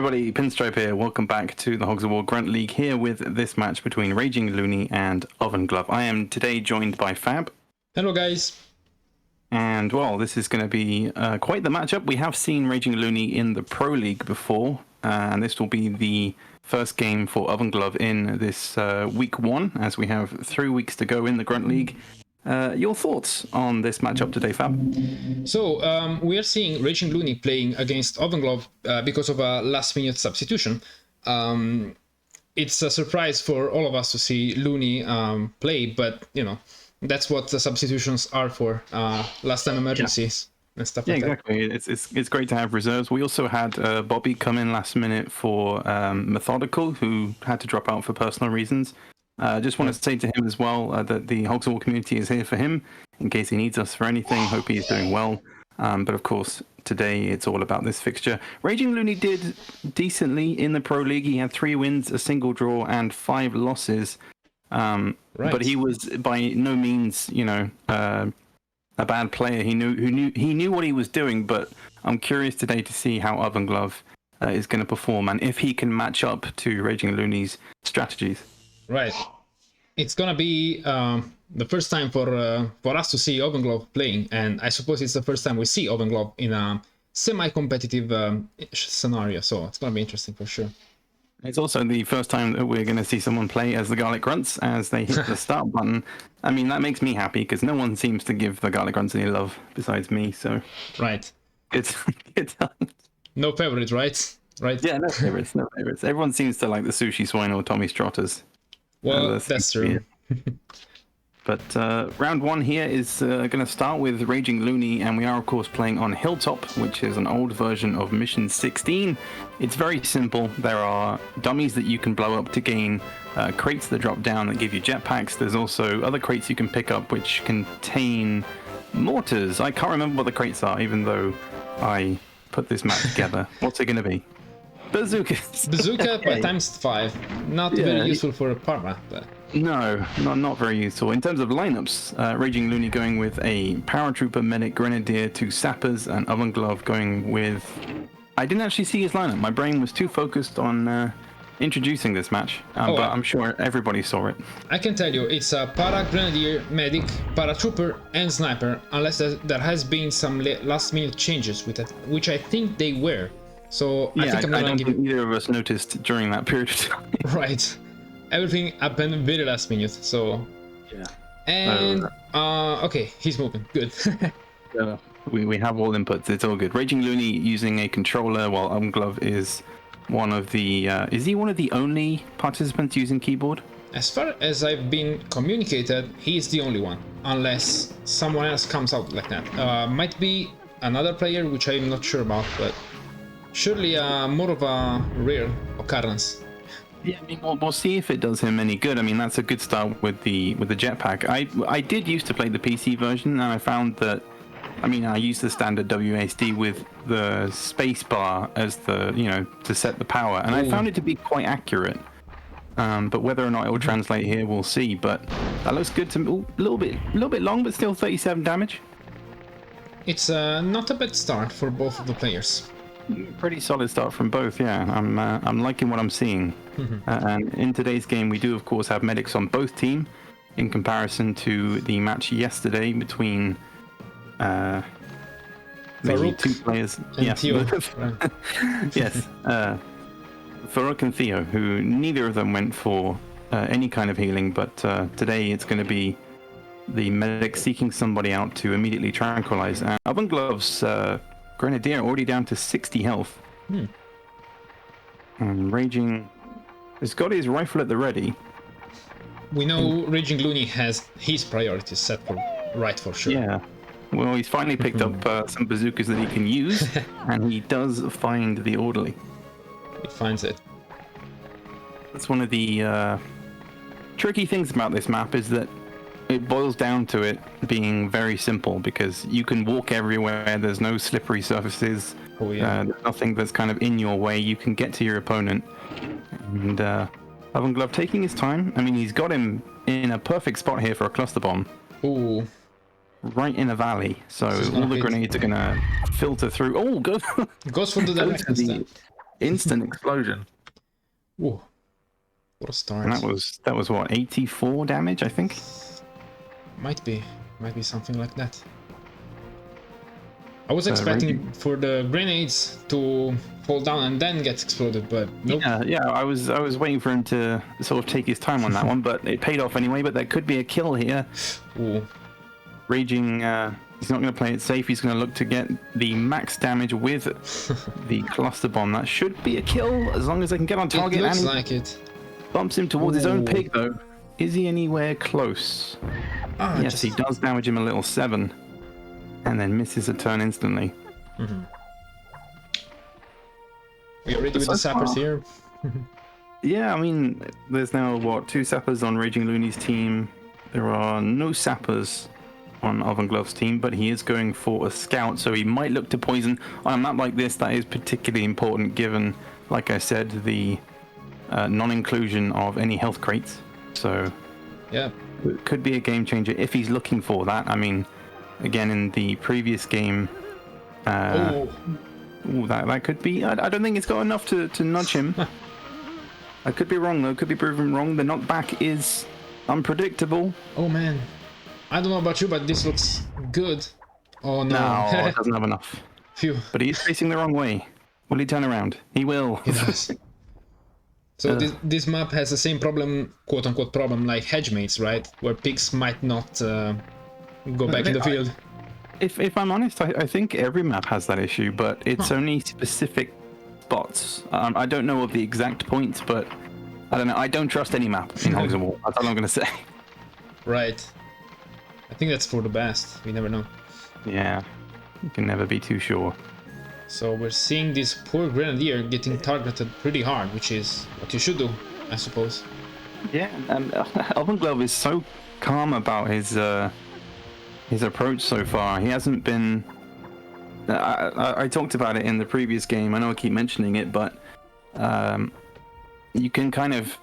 everybody, Pinstripe here. Welcome back to the Hogs of War Grunt League here with this match between RagingLoony and OvenGlove. I am today joined by Fab. Hello guys. And well, this is going to be quite the matchup. We have seen RagingLoony in the Pro League before, and this will be the first game for OvenGlove in this week 1, as we have 3 weeks to go in the Grunt League. Your thoughts on this matchup today, Fab? So we are seeing RagingLoony playing against OvenGlove because of a last-minute substitution. It's a surprise for all of us to see Looney play, but you know that's what the substitutions are for, last-time emergencies and stuff like that. Yeah, exactly. It's great to have reserves. We also had Bobby come in last minute for Methodical, who had to drop out for personal reasons. Just want to say to him as well that the Hogs of War community is here for him in case he needs us for anything. Hope he's doing well. But of course, today it's all about this fixture. RagingLoony did decently in the Pro League. He had 3 wins, a single draw, and 5 losses. But he was by no means, a bad player. He knew what he was doing. But I'm curious today to see how OvenGlove is going to perform and if he can match up to RagingLoony's strategies. Right. It's gonna be the first time for us to see OvenGlove playing, and I suppose it's the first time we see OvenGlove in a semi-competitive scenario, so it's gonna be interesting for sure. It's also the first time that we're going to see someone play as the Garlic Grunts as they hit the start button. I mean, that makes me happy because no one seems to give the Garlic Grunts any love besides me, so... Right. It's times. No favorite, right? Right? Yeah, no favorites. Everyone seems to like the Sushi Swine or Tommy's Trotters. Well, that's true. But round 1 here is going to start with RagingLoony, and we are, of course, playing on Hilltop, which is an old version of Mission 16. It's very simple. There are dummies that you can blow up to gain crates that drop down that give you jetpacks. There's also other crates you can pick up which contain mortars. I can't remember what the crates are, even though I put this map together. What's it going to be? Bazookas. Bazooka by ×5. Not very useful for a parma, but... No, not very useful. In terms of lineups, RagingLoony going with a Paratrooper, Medic, Grenadier, 2 Sappers, and OvenGlove going with... I didn't actually see his lineup. My brain was too focused on introducing this match, but I'm sure everybody saw it. I can tell you, it's a Para, Grenadier, Medic, Paratrooper, and Sniper, unless there has been some last-minute changes with it, which I think they were. So yeah, I think I don't think either of us noticed during that period of time. Right. Everything happened very last minute, so... Yeah. And... okay, he's moving. Good. We have all inputs. It's all good. RagingLoony using a controller, while OvenGlove is one of the... is he one of the only participants using keyboard? As far as I've been communicated, he's the only one. Unless someone else comes out like that. Might be another player, which I'm not sure about, but... surely more of a rare occurrence. Yeah, I mean, we'll see if it does him any good. I mean, that's a good start with the jetpack. I did used to play the PC version, and I found that, I mean, I used the standard WASD with the space bar as the, to set the power, and I found it to be quite accurate. But whether or not it will translate here, we'll see. But that looks good to me. A little bit long, but still 37 damage. It's not a bad start for both of the players. Pretty solid start from both, yeah. I'm liking what I'm seeing. And in today's game, we do, of course, have medics on both teams in comparison to the match yesterday between the 2 players. Yes, yes, Farouk and Theo, who neither of them went for any kind of healing, but today it's going to be the medic seeking somebody out to immediately tranquilize. And OvenGlove's Grenadier already down to 60 health. And Raging has got his rifle at the ready. We know RagingLoony has his priorities set for sure. Yeah. Well, he's finally picked up some bazookas that he can use, and he does find the orderly. He finds it. That's one of the tricky things about this map is that it boils down to it being very simple because you can walk everywhere. There's no slippery surfaces. There's nothing that's kind of in your way. You can get to your opponent. And OvenGlove taking his time. I mean, he's got him in a perfect spot here for a cluster bomb. Ooh. Right in a valley. So all the grenades are going to filter through. Oh, goes for the direct. Instant explosion. Whoa. What a start. And that was what, 84 damage, I think? Might be something like that. I was expecting for the grenades to fall down and then get exploded, but nope. Yeah, I was waiting for him to sort of take his time on that one, but it paid off anyway. But there could be a kill here. Ooh. Raging, he's not going to play it safe. He's going to look to get the max damage with the cluster bomb. That should be a kill as long as they can get on target. It looks like it. Bumps him towards his own pig though. Is he anywhere close? Yes, he does damage him a little 7. And then misses a turn instantly. Mm-hmm. We are ready with the sappers here. Yeah, I mean, there's now, what, 2 sappers on RagingLoony's team. There are no sappers on OvenGlove's team, but he is going for a scout, so he might look to poison. On a map like this, that is particularly important given, like I said, the non-inclusion of any health crates. So, yeah, it could be a game changer if he's looking for that. I mean, again, in the previous game, that could be. I don't think it's got enough to nudge him. I could be wrong though. Could be proven wrong. The knockback is unpredictable. Oh man, I don't know about you, but this looks good. Oh no, no, it doesn't have enough. Phew. But he's facing the wrong way. Will he turn around? He will. He does. So this map has the same problem, quote unquote problem, like hedgemates, right? Where pigs might not go back in the field. If I'm honest, I think every map has that issue, but it's only specific spots. I don't know of the exact points, but I don't know. I don't trust any map in Hogs of War. That's all I'm going to say. Right. I think that's for the best. We never know. Yeah. You can never be too sure. So we're seeing this poor grenadier getting targeted pretty hard, which is what you should do, I suppose. Yeah, and OvenGlove is so calm about his approach so far. He hasn't been. I talked about it in the previous game. I know I keep mentioning it, but you can kind of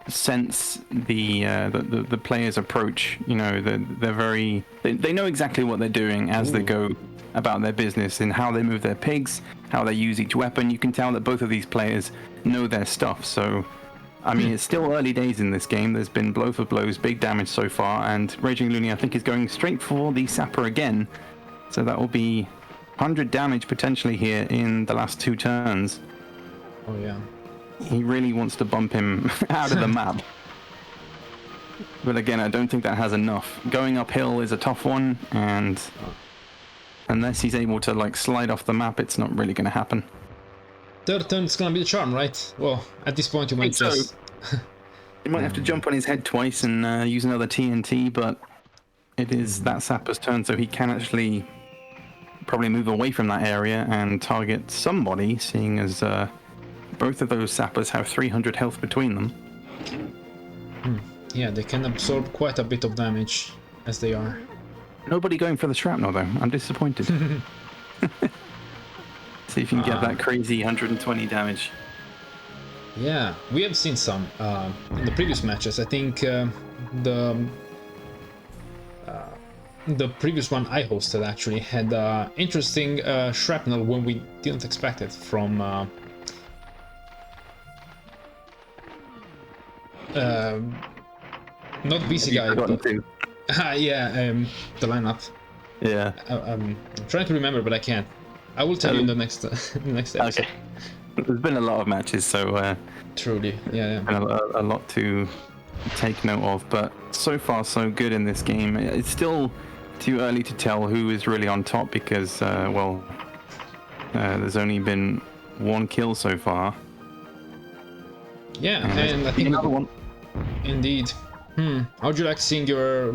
sense the player's approach. You know, they're very. They know exactly what they're doing as they go about their business and how they move their pigs, how they use each weapon. You can tell that both of these players know their stuff. So, I mean, it's still early days in this game. There's been blow for blows, big damage so far, and RagingLoony, I think, is going straight for the sapper again. So that will be 100 damage potentially here in the last 2 turns. Oh yeah. He really wants to bump him out of the map. But again, I don't think that has enough. Going uphill is a tough one, and unless he's able to like slide off the map, it's not really going to happen. Third turn is going to be the charm, right? Well, at this point you might just... You might have to jump on his head twice and use another TNT, but it is that sapper's turn, so he can actually probably move away from that area and target somebody, seeing as both of those sappers have 300 health between them. Yeah, they can absorb quite a bit of damage as they are. Nobody going for the shrapnel though. I'm disappointed. See if you can get that crazy 120 damage. Yeah, we have seen some in the previous matches. I think the previous one I hosted actually had interesting shrapnel when we didn't expect it from not BC guy, but yeah, the lineup. Yeah. I'm trying to remember, but I can't. I will tell you in the next episode. Okay. There's been a lot of matches, so truly, yeah. Been a lot to take note of, but so far so good in this game. It's still too early to tell who is really on top because, there's only been 1 kill so far. Yeah, and I think another one. Indeed. How would you like seeing your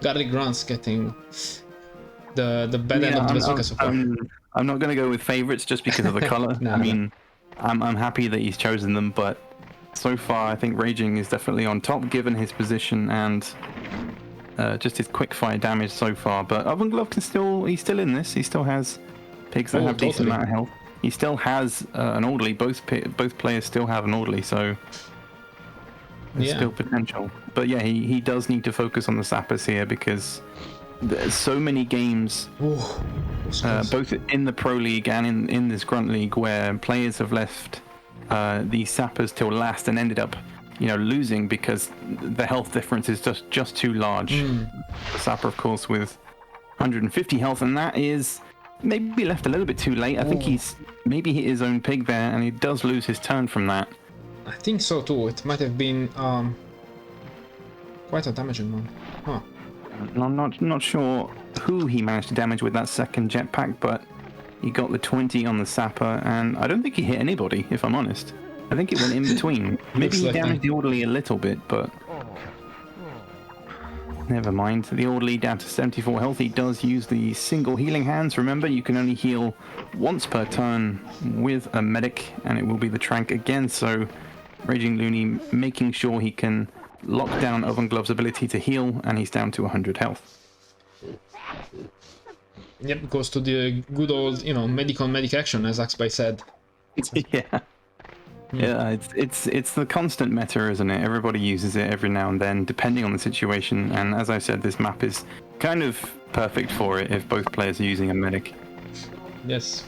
garlic grunts getting the bad end of the bazooka so far? I'm not going to go with favorites just because of the color. I mean, I'm happy that he's chosen them, but so far I think Raging is definitely on top given his position and just his quick fire damage so far. But OvenGlove he's still in this. He still has pigs that have decent amount of health. He still has an orderly. Both players still have an orderly, so there's still potential. But yeah, he does need to focus on the sappers here because there's so many games, Ooh, both in the Pro League and in this Grunt League, where players have left these sappers till last and ended up, losing because the health difference is just too large. The sapper, of course, with 150 health, and that is maybe left a little bit too late. I think he's maybe hit his own pig there, and he does lose his turn from that. I think so too. It might have been quite a damaging one. Huh. I'm not sure who he managed to damage with that second jetpack, but he got the 20 on the sapper, and I don't think he hit anybody, if I'm honest. I think it went in between. Maybe he damaged the orderly a little bit, but never mind. The orderly down to 74 health. He does use the single healing hands. Remember, you can only heal once per turn with a medic, and it will be the Trank again. So RagingLoony making sure he can lock down OvenGlove's ability to heal, and he's down to 100 health. Yep, goes to the good old, medic action, as Axby said. Yeah. Yeah, it's the constant meta, isn't it? Everybody uses it every now and then, depending on the situation. And as I said, this map is kind of perfect for it if both players are using a medic. Yes.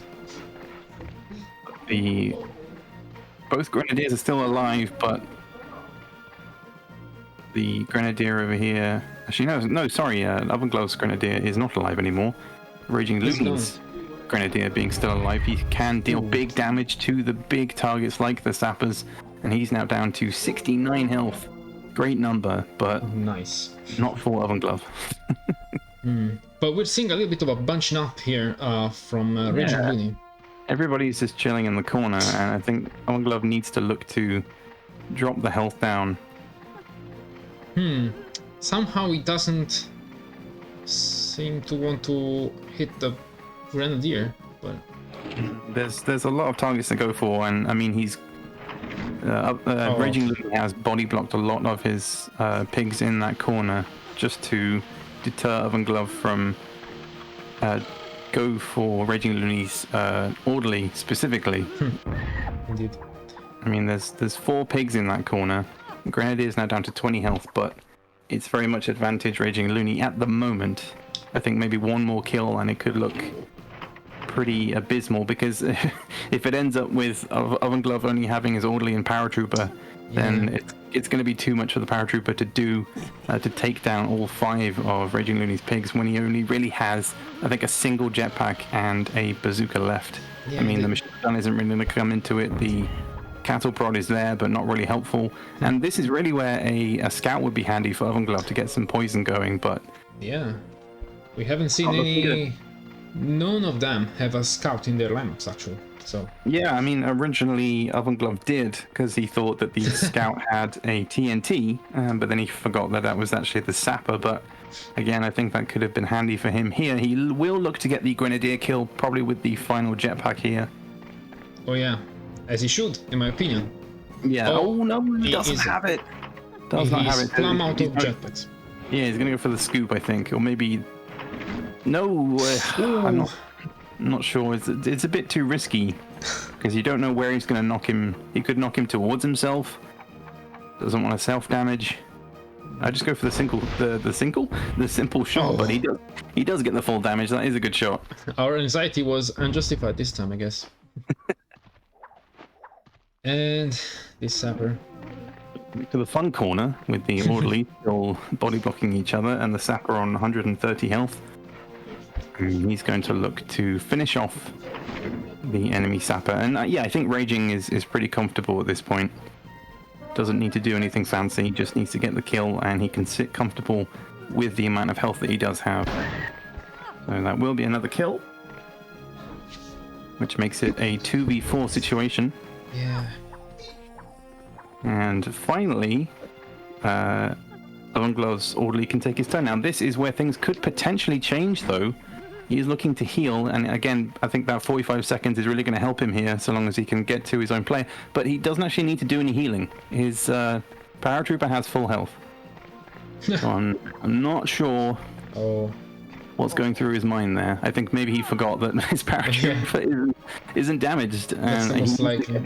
Both Grenadiers are still alive, but the Grenadier over here... Actually, no, sorry, OvenGlove's Grenadier is not alive anymore. RagingLoony's Grenadier being still alive, he can deal big damage to the big targets like the sappers, and he's now down to 69 health. Great number, but nice. Not for OvenGlove. But we're seeing a little bit of a bunching up here from RagingLoony. Everybody's just chilling in the corner, and I think OvenGlove needs to look to drop the health down. Somehow he doesn't seem to want to hit the Grenadier, but there's a lot of targets to go for, and I mean he's RagingLoony has body blocked a lot of his pigs in that corner just to deter OvenGlove from go for RagingLoony's orderly specifically. Indeed. I mean there's 4 pigs in that corner. Grenadier is now down to 20 health, but it's very much advantage RagingLoony at the moment. I think maybe one more kill and it could look pretty abysmal, because if it ends up with OvenGlove only having his orderly and paratrooper, then it's going to be too much for the paratrooper to do to take down all 5 of RagingLoony's pigs when he only really has, I think, a single jetpack and a bazooka left. I mean, the machine gun isn't really going to come into it. The cattle prod is there, but not really helpful. And this is really where a scout would be handy for OvenGlove to get some poison going, but... Yeah. We haven't seen any... None of them have a scout in their lineups, actually. So yeah, I mean, originally OvenGlove did, because he thought that the scout had a TNT, but then he forgot that was actually the sapper. But again, I think that could have been handy for him here. He will look to get the Grenadier kill, probably with the final jetpack here. Oh yeah, as he should, in my opinion. Yeah. Oh no, he doesn't have it. Does not have it. Plumb out of jetpacks. Yeah, he's gonna go for the scoop, I think, or maybe. No, I'm not sure. It's a bit too risky, because you don't know where he's going to knock him. He could knock him towards himself. Doesn't want to self-damage. I just go for the simple shot, but he does get the full damage. That is a good shot. Our anxiety was unjustified this time, I guess. And this sapper. To the fun corner with the orderly still body blocking each other, and the sapper on 130 health. He's going to look to finish off the enemy sapper, and yeah, I think Raging is pretty comfortable at this point. Doesn't need to do anything fancy, just needs to get the kill, and he can sit comfortable with the amount of health that he does have. So that will be another kill, which makes it a 2v4 situation. Yeah. And finally, OvenGlove's orderly can take his turn. Now this is where things could potentially change, though. He's looking to heal, and again, I think that 45 seconds is really going to help him here, so long as he can get to his own player. But he doesn't actually need to do any healing. His paratrooper has full health. So I'm not sure what's going through his mind there. I think maybe he forgot that his paratrooper isn't damaged. That's most likely.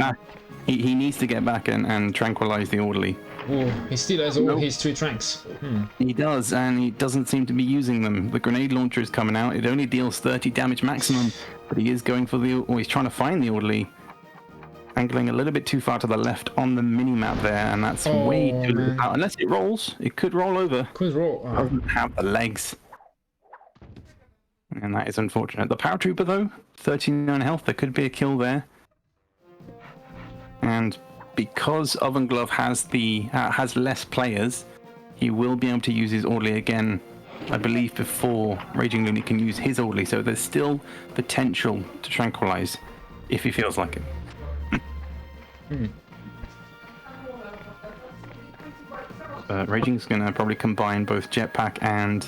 He needs to get back and tranquilize the orderly. Oh, he still has all his 3 tranks. He does, and he doesn't seem to be using them. The grenade launcher is coming out. It only deals 30 damage maximum, but he is going for or he's trying to find the orderly. Angling a little bit too far to the left on the mini-map there, and that's way too out. Unless it rolls, it could roll over. Could roll. Doesn't have the legs. And that is unfortunate. The paratrooper, though, 39 health. There could be a kill there. And because OvenGlove has less players, he will be able to use his orderly again, I believe, before RagingLoony can use his orderly. So there's still potential to tranquilize if he feels like it. Raging's going to probably combine both jetpack and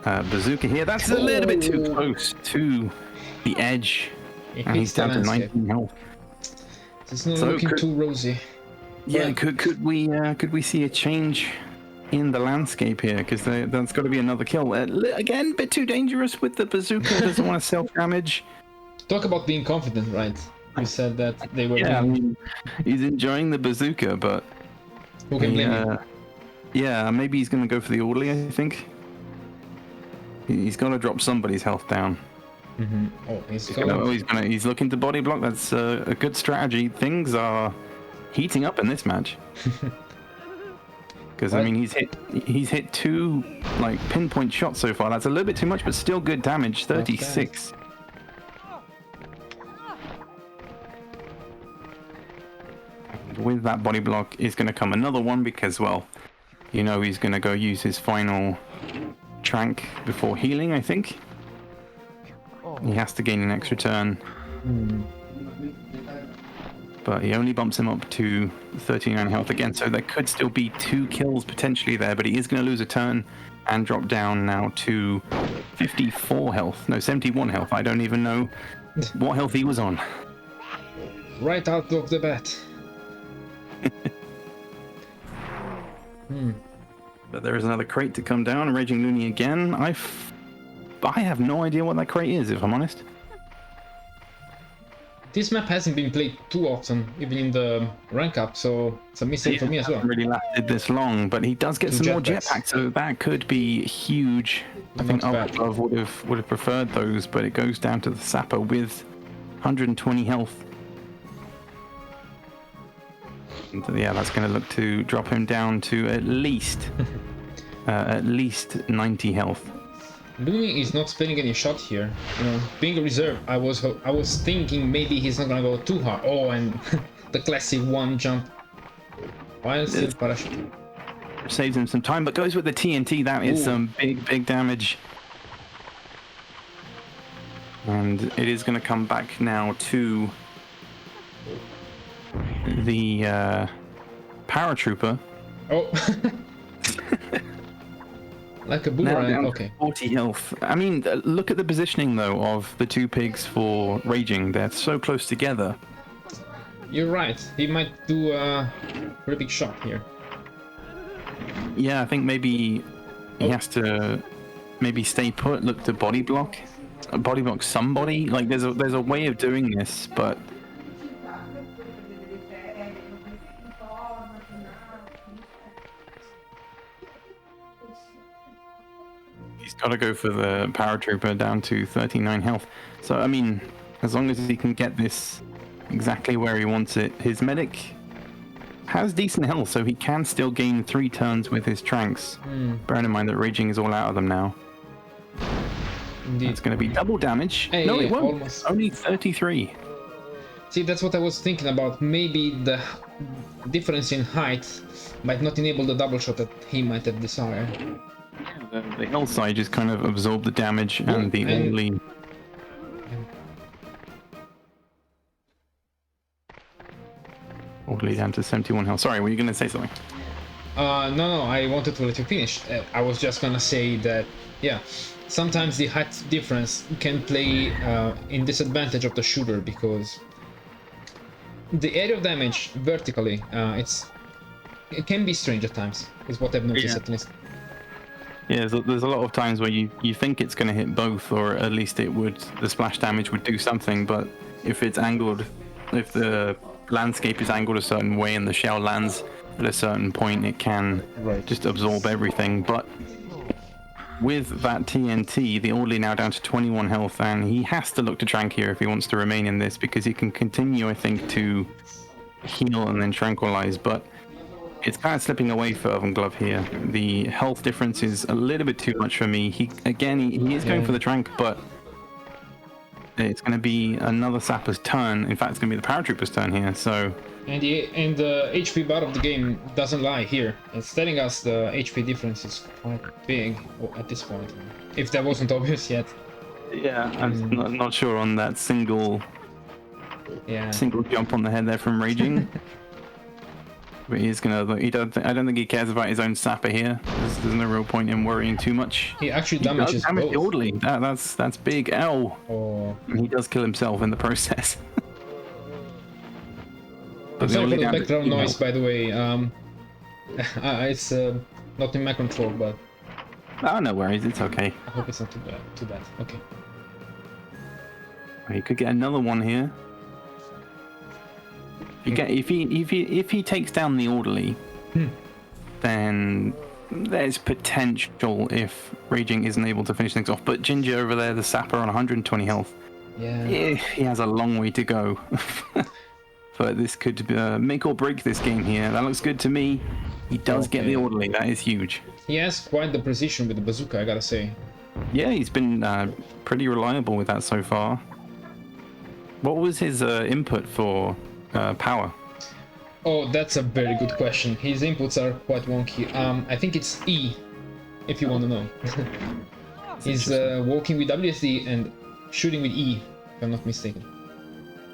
bazooka here. That's a little bit too close to the edge. And he's down to 19 health. It's not looking too rosy. Yeah, could we see a change in the landscape here? Because that's got to be another kill. Again, a bit too dangerous with the bazooka. Doesn't want to self-damage. Talk about being confident, right? You said that they were. Yeah, I mean, he's enjoying the bazooka, but who can blame him? Yeah, maybe he's going to go for the orderly. I think he's got to drop somebody's health down. Oh, he's looking to body block. That's a good strategy. Things are heating up in this match. Because I mean, he's hit 2 like pinpoint shots so far. That's a little bit too much, but still good damage. 36. And with that body block is going to come another one because, well, you know, he's going to go use his final trank before healing, I think. He has to gain an extra turn. But he only bumps him up to 39 health again, so there could still be 2 kills potentially there, but he is going to lose a turn and drop down now to 54 health. No, 71 health. I don't even know what health he was on. Right out of the bat. But there is another crate to come down. RagingLoony again. I have no idea what that crate is, if I'm honest. This map hasn't been played too often, even in the rank up, so it's a mistake for me as well. Hasn't really lasted this long, but he does get some more jetpacks, so that could be huge. I think OvenGlove would have preferred those, but it goes down to the Sapper with 120 health. And yeah, that's going to look to drop him down to at least 90 health. Loony is not spending any shot here. You know, being a reserve, I was thinking maybe he's not gonna go too hard. Oh, and the classic one jump. While still parachute. Saves him some time, but goes with the TNT. That is some big damage. And it is going to come back now to the paratrooper. Oh. Like a boomerang, okay. 40 health. I mean, look at the positioning, though, of the 2 pigs for Raging. They're so close together. You're right. He might do a pretty big shot here. Yeah, I think maybe he has to stay put, look to body block somebody. Like, there's a way of doing this, but... He's got to go for the paratrooper down to 39 health. So, I mean, as long as he can get this exactly where he wants it, his medic has decent health, so he can still gain 3 turns with his tranks. Bearing in mind that Raging is all out of them now. Indeed. It's going to be double damage. Hey, no, it won't. almost. Only 33. See, that's what I was thinking about. Maybe the difference in height might not enable the double shot that he might have desired. The hillside just kind of absorbed the damage and the only... Orderly down to 71 health. Sorry, were you going to say something? No, I wanted to let you finish. I was just gonna say that, yeah, sometimes the height difference can play in disadvantage of the shooter, because the area of damage vertically, it can be strange at times, is what I've noticed at least. Yeah, there's a lot of times where you think it's going to hit both, or at least the splash damage would do something, but if it's angled the landscape is angled a certain way and the shell lands at a certain point, it can just absorb everything. But with that TNT, the orderly now down to 21 health, and he has to look to Trank here if he wants to remain in this, because he can continue, I think, to heal and then tranquilize, but it's kind of slipping away for OvenGlove here. The health difference is a little bit too much for me. He is going for the Trank, but it's going to be another sapper's turn. In fact, it's going to be the paratrooper's turn here, so... And the HP bar of the game doesn't lie here. It's telling us the HP difference is quite big at this point, if that wasn't obvious yet. Yeah, I'm not sure on that single jump on the head there from Raging. But he's gonna. I don't think he cares about his own sapper here. There's no real point in worrying too much. He actually damages both. The orderly. That's big. Ow. Oh. And he does kill himself in the process. I'm sorry for the background noise, by the way. It's not in my control, but... Oh, no worries, it's okay. I hope it's not too bad. Okay. He could get another one here. If he takes down the orderly, then there's potential if Raging isn't able to finish things off. But Ginger over there, the sapper on 120 health. Yeah. He has a long way to go. But this could make or break this game here. That looks good to me. He does get the orderly. That is huge. He has quite the precision with the bazooka, I gotta say. Yeah, he's been pretty reliable with that so far. What was his input for power? Oh, that's a very good question. His inputs are quite wonky. I think it's E, if you want to know. He's walking with WSD and shooting with E, if I'm not mistaken.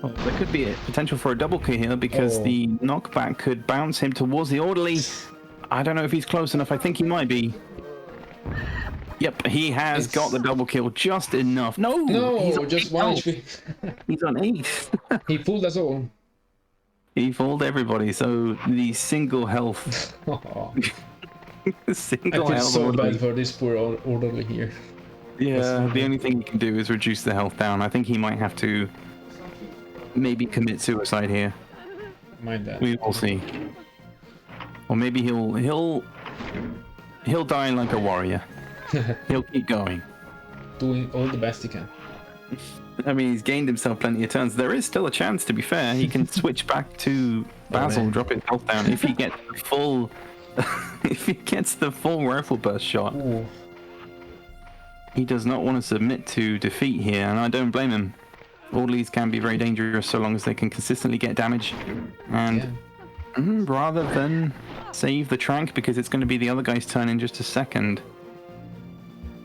Oh, there could be a potential for a double kill here because the knockback could bounce him towards the orderly. I don't know if he's close enough. I think he might be. Yep, he has got the double kill just enough. No, he's on just 1 HP. He's on 8. He fooled us all. He fooled everybody. So the single health. Single I feel health so orderly. bad for this poor orderly here. Yeah, the only thing he can do is reduce the health down. I think he might have to maybe commit suicide here. Mind that. We will see. Or maybe he'll die like a warrior. He'll keep going. Doing all the best he can. I mean, he's gained himself plenty of turns. There is still a chance, to be fair. He can switch back to Basil, drop his health down if he gets the full if he gets the full rifle burst shot. Ooh. He does not want to submit to defeat here, and I don't blame him. Orderlies can be very dangerous so long as they can consistently get damage. And rather than save the Trank, because it's going to be the other guy's turn in just a second,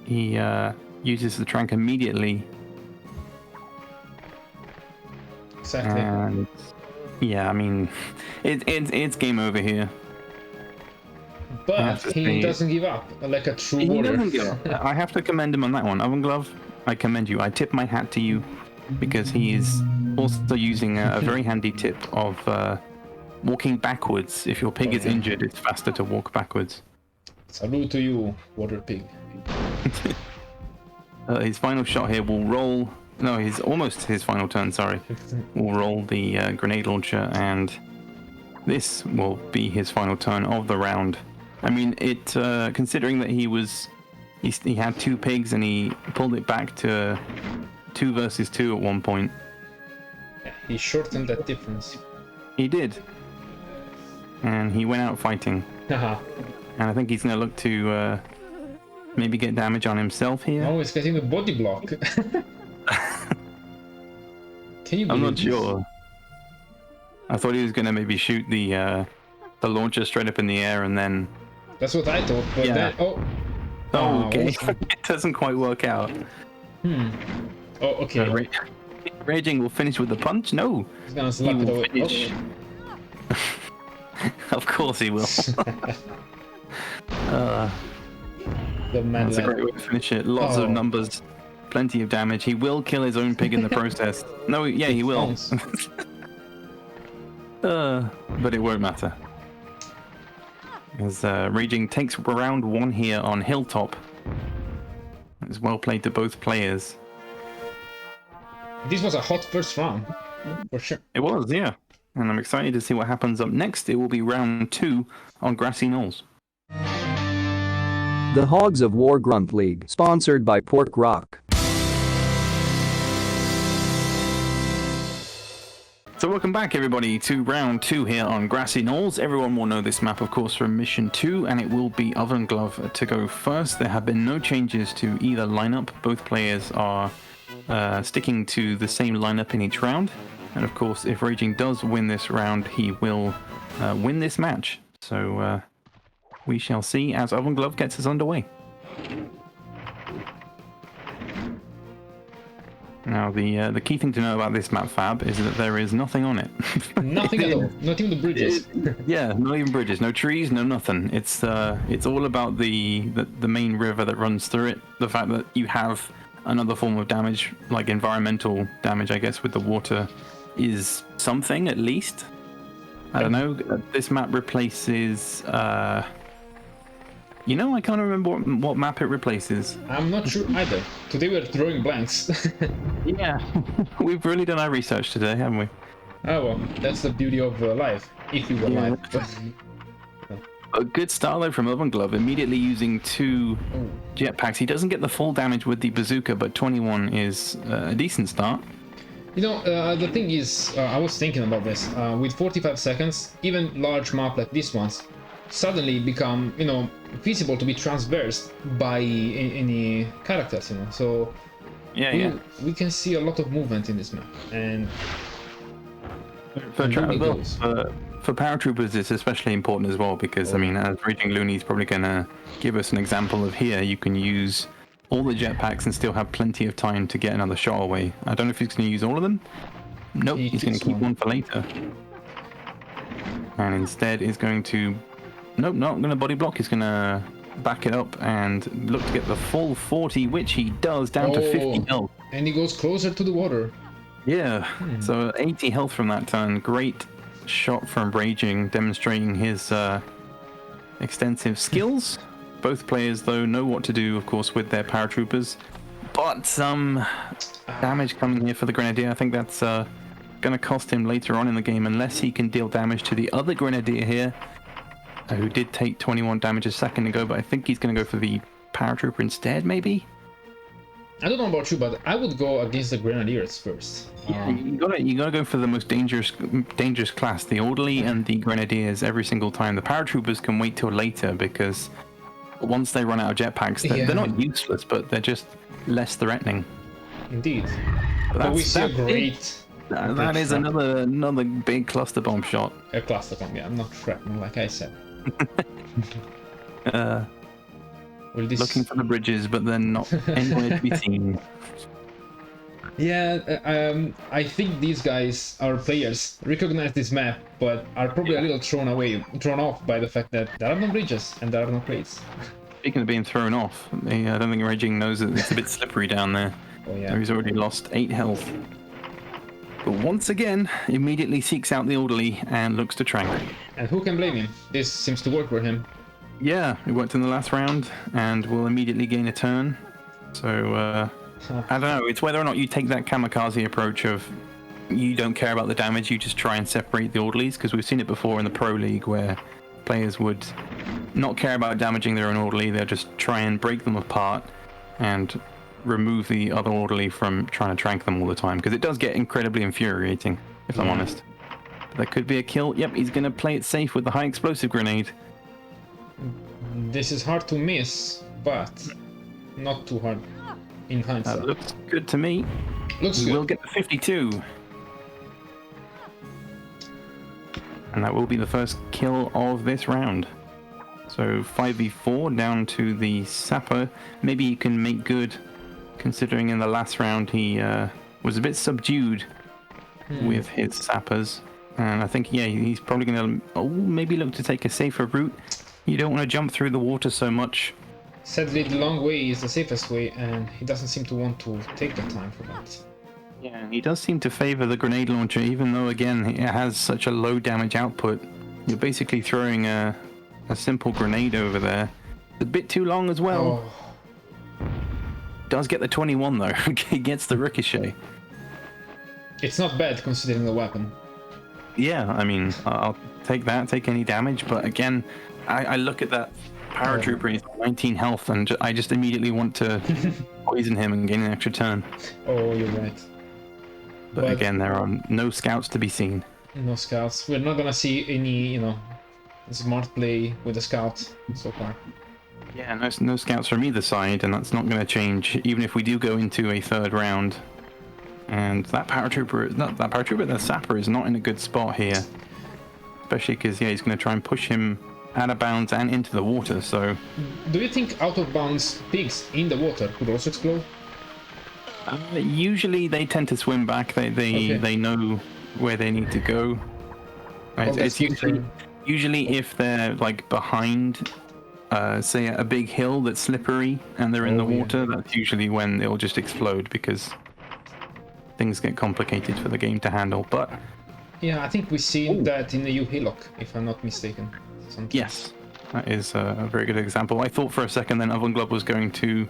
he uses the Trank immediately. Exactly. And yeah, I mean, it's game over here. But he doesn't give up, like a true warrior. He doesn't give up. I have to commend him on that one. OvenGlove, I commend you. I tip my hat to you, because he is also using a very handy tip of walking backwards. If your pig is injured, it's faster to walk backwards. Salute to you, water pig. His final shot here will roll. No, he's almost his final turn, sorry. Will roll the grenade launcher, and this will be his final turn of the round. I mean, considering that he had 2 pigs and he pulled it back to 2 versus 2 at one point. Yeah, he shortened that difference. He did. And he went out fighting. Haha. And I think he's going to look to maybe get damage on himself here. Oh, he's getting the body block. Can you believe I'm not this? sure. I thought he was going to maybe shoot the launcher straight up in the air and then... That's what I thought, but then... Oh, okay. It doesn't quite work out. Oh, okay. Raging will finish with the punch? No. He's gonna slap it away. Finish. Of course he will. The man That's a great way to finish it. Lots of numbers, plenty of damage. He will kill his own pig in the process. No, yeah, he will. But it won't matter. As Raging takes round 1 here on Hilltop. It's well played to both players. This was a hot first round. For sure. It was, yeah. And I'm excited to see what happens up next. It will be round 2 on grassy knolls. The Hogs of War Grunt League, sponsored by Pork Rock. So welcome back, everybody, to round 2 here on grassy knolls. Everyone will know this map, of course, from mission 2, and it will be OvenGlove to go first. There have been no changes to either lineup. Both players are sticking to the same lineup in each round. And of course, if Raging does win this round, he will win this match. So we shall see as OvenGlove gets us underway. Now, the key thing to know about this map, Fab, is that there is nothing on it. Nothing at all. Not even the bridges. Yeah, not even bridges, no trees, no nothing. It's all about the main river that runs through it. The fact that you have another form of damage, like environmental damage, I guess, with the water, is something at least. I don't know. This map replaces. I can't remember what map it replaces. I'm not sure either. Today we're throwing blanks. Yeah, we've really done our research today, haven't we? Oh well, that's the beauty of life. If we were live. A good start though from OvenGlove, immediately using 2 jetpacks. He doesn't get the full damage with the bazooka, but 21 is a decent start. The thing is, I was thinking about this. With 45 seconds, even large map like this ones suddenly become, feasible to be transversed by any characters, So we can see a lot of movement in this map, and for paratroopers, it's especially important as well because as RagingLoony is probably going to give us an example of here, you can use all the jetpacks and still have plenty of time to get another shot away. I don't know if he's going to use all of them. Nope, he's going to keep one for later. And instead is going to... Nope, not going to body block. He's going to back it up and look to get the full 40, which he does, down to 50 health. And he goes closer to the water. Yeah, so 80 health from that turn. Great shot from Raging, demonstrating his extensive skills. Both players, though, know what to do, of course, with their paratroopers. But some damage coming here for the Grenadier. I think that's going to cost him later on in the game, unless he can deal damage to the other Grenadier here, who did take 21 damage a second ago, but I think he's going to go for the paratrooper instead, maybe? I don't know about you, but I would go against the Grenadiers first. Yeah, you gotta go for the most dangerous class, the Orderly and the Grenadiers, every single time. The paratroopers can wait till later, because once they run out of jetpacks, they're not useless, but they're just less threatening. Indeed. But we see a great... That is another big cluster bomb shot. A cluster bomb, yeah, not threatening, like I said. Looking for the bridges, but then not anywhere to be seen. Yeah, I think these guys, our players, recognize this map, but are probably a little thrown off by the fact that there are no bridges and there are no crates. Speaking of being thrown off, I don't think Raging knows that it's a bit slippery down there. Oh yeah. He's already lost 8 health. But once again, immediately seeks out the Orderly and looks to trank. And who can blame him? This seems to work for him. Yeah, it worked in the last round and will immediately gain a turn. So, I don't know, it's whether or not you take that kamikaze approach of you don't care about the damage, you just try and separate the Orderlies, because we've seen it before in the Pro League where players would not care about damaging their own Orderly, they'll just try and break them apart and remove the other Orderly from trying to trank them all the time, because it does get incredibly infuriating, if I'm honest. But that could be a kill. Yep, he's going to play it safe with the high explosive grenade. This is hard to miss, but not too hard in hindsight. That looks good to me. Looks good. We'll get the 52. And that will be the first kill of this round. So 5v4 down to the Sapper. Maybe he can make good, considering in the last round he was a bit subdued with his Sappers. And I think, yeah, he's probably going to maybe look to take a safer route. You don't want to jump through the water so much. Sadly, the long way is the safest way, and he doesn't seem to want to take the time for that. Yeah, he does seem to favor the grenade launcher, even though, again, it has such a low damage output. You're basically throwing a simple grenade over there. It's a bit too long as well. Does get the 21, though. He gets the ricochet. It's not bad considering the weapon. Yeah, I mean, I'll take that, take any damage, but again, I look at that paratrooper, he's 19 health, and I just immediately want to poison him and gain an extra turn. Oh, you're right. But again, there are no scouts to be seen. No scouts. We're not gonna see any, smart play with the scout so far. Yeah, no scouts from either side, and that's not going to change, even if we do go into a third round. And that that sapper is not in a good spot here. Especially because, yeah, he's going to try and push him out of bounds and into the water, so... Do you think out of bounds pigs in the water could also explode? Usually they tend to swim back. They know where they need to go. Right? It's usually if they're like behind, say a big hill that's slippery and they're in the water, that's usually when it'll just explode because things get complicated for the game to handle. But yeah, I think we've seen that in the U Hillock, if I'm not mistaken. Sometimes. Yes, that is a very good example. I thought for a second then OvenGlove was going to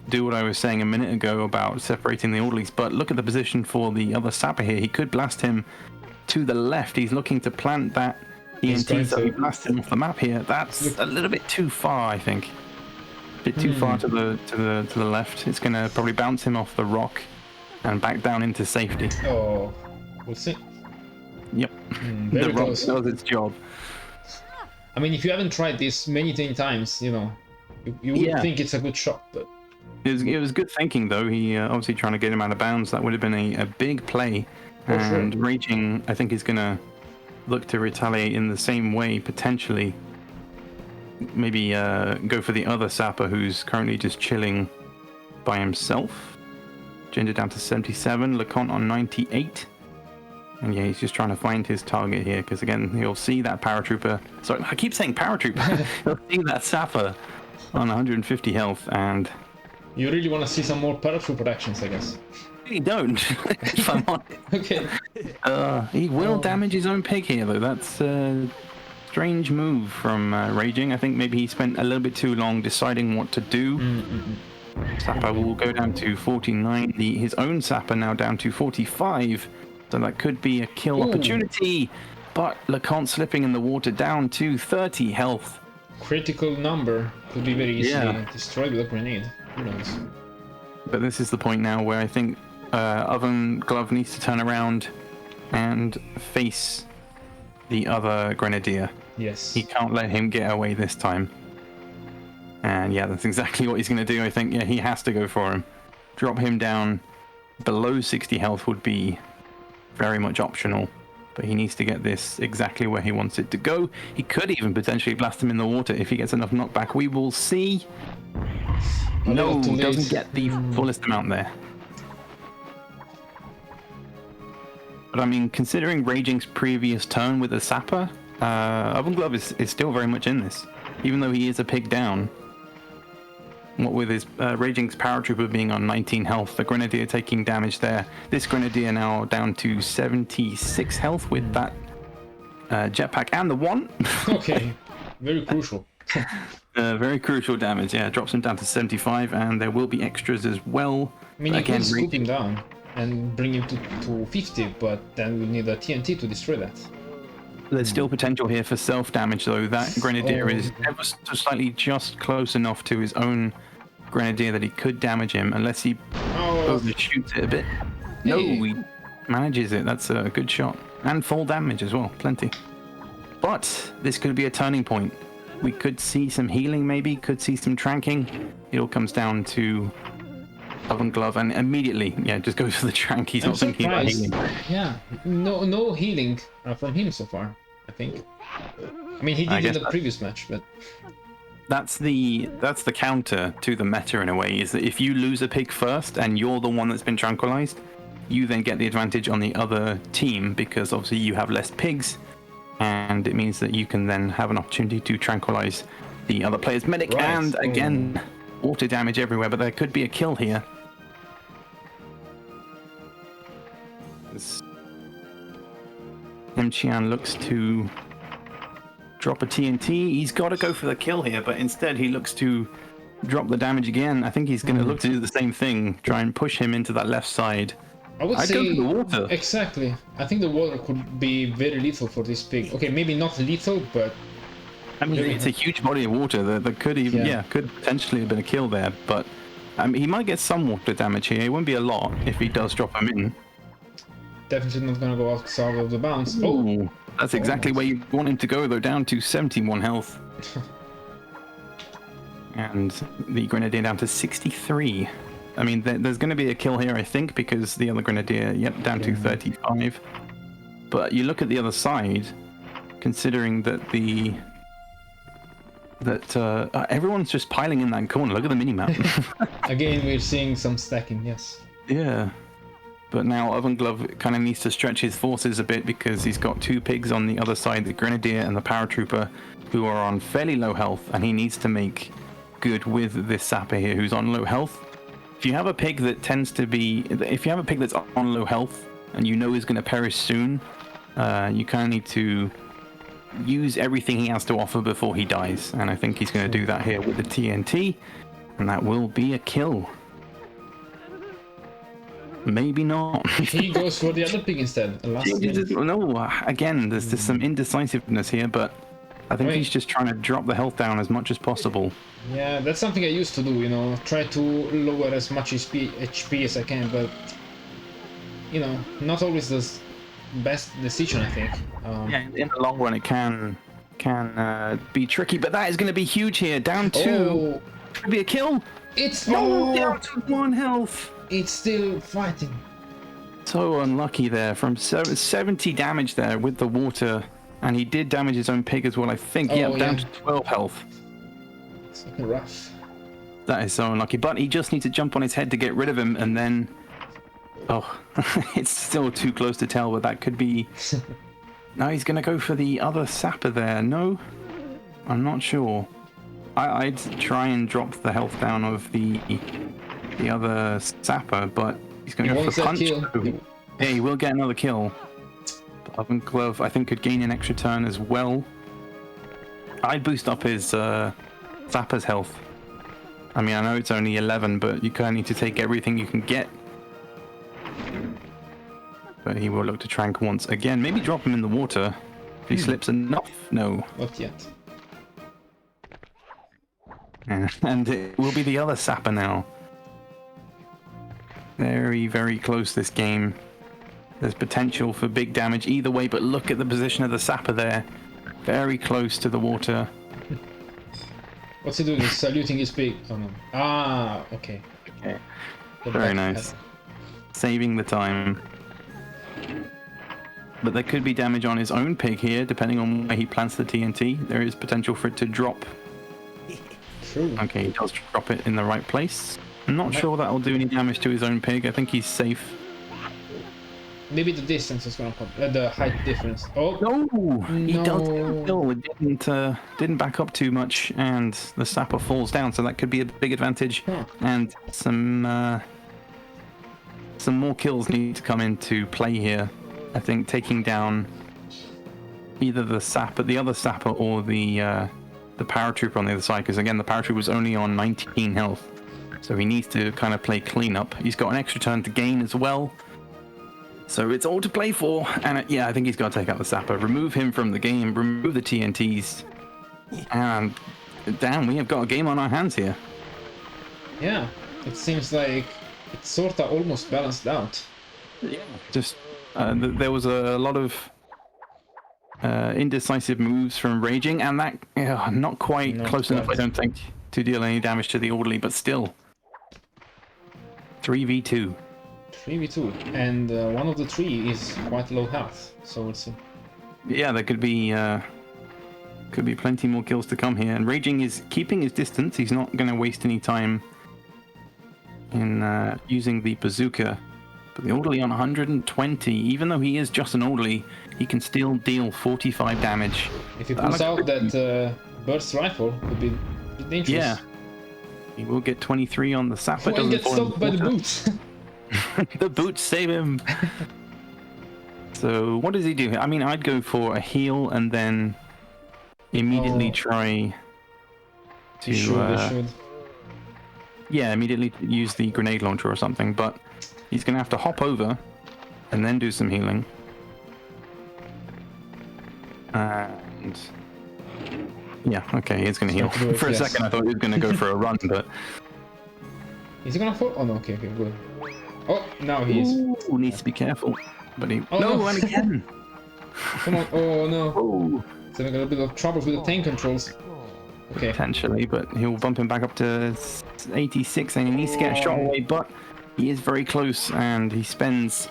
do what I was saying a minute ago about separating the orderlies, but look at the position for the other sapper here. He could blast him to the left. He's looking to plant that ENT, so he blasts him off the map here. That's a little bit too far, I think. A bit too far to the left. It's going to probably bounce him off the rock and back down into safety. Oh, we'll see. Yep. The rock does its job. I mean, if you haven't tried this many times, you would think it's a good shot, but... It was good thinking, though. He obviously trying to get him out of bounds. That would have been a big play. And Raging, I think, is going to look to retaliate in the same way, potentially. Maybe go for the other sapper who's currently just chilling by himself. Ginger down to 77, LeConte on 98. And yeah, he's just trying to find his target here, because again, he'll see that paratrooper. Sorry, I keep saying paratrooper. He'll see that sapper on 150 health, and... You really want to see some more paratrooper actions, I guess. You don't, if I'm honest. Okay. He will damage his own pig here, though. That's a strange move from Raging. I think maybe he spent a little bit too long deciding what to do. Sapper will go down to 49. His own sapper now down to 45. So that could be a kill opportunity. But LeConte slipping in the water down to 30 health. Critical number could be very easily destroyed with a grenade. Who knows? But this is the point now where I think OvenGlove needs to turn around and face the other Grenadier. Yes. He can't let him get away this time. And yeah, that's exactly what he's going to do. I think, yeah, he has to go for him. Drop him down below 60 health would be very much optional. But he needs to get this exactly where he wants it to go. He could even potentially blast him in the water if he gets enough knockback. We will see. No, doesn't get the fullest amount there. But I mean, considering Raging's previous turn with a sapper, OvenGlove is still very much in this. Even though he is a pig down. What with his Raging's paratrooper being on 19 health, the Grenadier taking damage there. This Grenadier now down to 76 health with that jetpack and the one. Okay, very crucial. Very crucial damage, yeah. Drops him down to 75, and there will be extras as well. I mean, you can scoop him down and bring him to 50, but then we'll need a TNT to destroy that. There's still potential here for self-damage, though. That Grenadier is ever so slightly just close enough to his own Grenadier that he could damage him, unless he overshoots it a bit. No, he manages it. That's a good shot. And full damage as well, plenty. But this could be a turning point. We could see some healing, maybe, could see some tranking. It all comes down to OvenGlove, and immediately, just goes for the trank. He's not thinking about healing. Yeah, no healing from him so far, I think. I mean, he did in the previous match, but... That's the counter to the meta in a way, is that if you lose a pig first and you're the one that's been tranquilized, you then get the advantage on the other team because obviously you have less pigs, and it means that you can then have an opportunity to tranquilize the other player's medic. Right. And again, auto damage everywhere, but there could be a kill here. Mchian looks to drop a TNT. He's got to go for the kill here, but instead he looks to drop the damage again. I think he's going to look to do the same thing, try and push him into that left side I would I'd say go for the water. exactly. I think the water could be very lethal for this pig. Okay, maybe not lethal, but I mean, it's a huge body of water that could even, Yeah. could potentially have been a kill there. But he might get some water damage here. It won't be a lot if he does drop him in. definitely not gonna go outside of the bounds. Oh, Ooh, that's exactly where you want him to go, though, down to 71 health. And the Grenadier down to 63. I mean, there's going to be a kill here, I think, because the other Grenadier, down to 35. But you look at the other side, considering that everyone's just piling in that corner. Look at the minimap. again, we're seeing some stacking. Yes. Yeah. But now OvenGlove kind of needs to stretch his forces a bit because he's got two pigs on the other side, the Grenadier and the Paratrooper, who are on fairly low health, and he needs to make good with this Sapper here who's on low health. If you have a pig that tends to be... If you have a pig that's on low health and you know is going to perish soon, you kind of need to use everything he has to offer before he dies. And I think he's going to do that here with the TNT, and that will be a kill. Maybe not. He goes for the other pig instead. No, again, there's just some indecisiveness here, but I think he's just trying to drop the health down as much as possible. Yeah, that's something I used to do, you know, try to lower as much HP as I can, but, you know, not always the best decision, I think. In the long run, it can be tricky, but that is going to be huge here. Down to... Could be a kill. It's... down to 1 health. It's still fighting. So unlucky there. From 70 damage there with the water, and he did damage his own pig as well, I think. Down to 12 health. It's looking rough. That is so unlucky, but he just needs to jump on his head to get rid of him, and then... Oh, it's still too close to tell, but that could be... No, he's going to go for the other Sapper there. No? I'm not sure. I'd try and drop the health down of the other Sapper, but he's going to go for punch. Yeah, he will get another kill. But OvenGlove, I think, could gain an extra turn as well. I'd boost up his Sapper's health. I mean, I know it's only 11, but you kind of need to take everything you can get. But he will look to trank once again. Maybe drop him in the water. If he slips enough. No. Not yet. And it will be the other Sapper now. Very, very close this game. There's potential for big damage either way, but look at the position of the Sapper there. Very close to the water. What's he doing? He's saluting his pig. Oh no. Ah, okay. Okay. Very nice. Saving the time. But there could be damage on his own pig here, depending on where he plants the TNT. There is potential for it to drop. True. Okay, he does drop it in the right place. I'm not sure that will do any damage to his own pig. I think he's safe. Maybe the distance is gonna come. The height difference. Oh no! He does kill. It didn't back up too much, and the Sapper falls down. So that could be a big advantage. And some more kills need to come into play here. I think taking down either the other Sapper, or the Paratrooper on the other side. Because again, the Paratrooper was only on 19 health, so he needs to kind of play cleanup. He's got an extra turn to gain as well. So it's all to play for, and I think he's got to take out the Sapper, remove him from the game, remove the TNTs, and damn, we have got a game on our hands here. Yeah, it seems like it's sort of almost balanced out. Yeah, just there was a lot of indecisive moves from Raging, and that not quite close enough, I don't think, to deal any damage to the orderly, but still 3v2. 3v2, and one of the three is quite low health, so we'll see. Yeah, there could be plenty more kills to come here, and Raging is keeping his distance. He's not going to waste any time in using the bazooka. But the orderly on 120, even though he is just an orderly, he can still deal 45 damage. If he pulls out that burst rifle, could be dangerous. Yeah, he will get 23 on the Sapper. And get stopped by the boots. The boots save him. So what does he do here? I mean, I'd go for a heal and then immediately try to... Yeah, immediately use the grenade launcher or something, but He's going to have to hop over and then do some healing. And yeah, okay, he's going to heal. For a second, I thought he was going to go for a run, but is he gonna fall? Oh no, okay, good. Oh, now he is. Ooh, needs to be careful. But he Oh, no, no. and again. Come on. Oh no. Oh, He's having a little bit of trouble with the tank controls. Okay. potentially, but he'll bump him back up to 86, and he needs to get a shot away, but he is very close, and he spends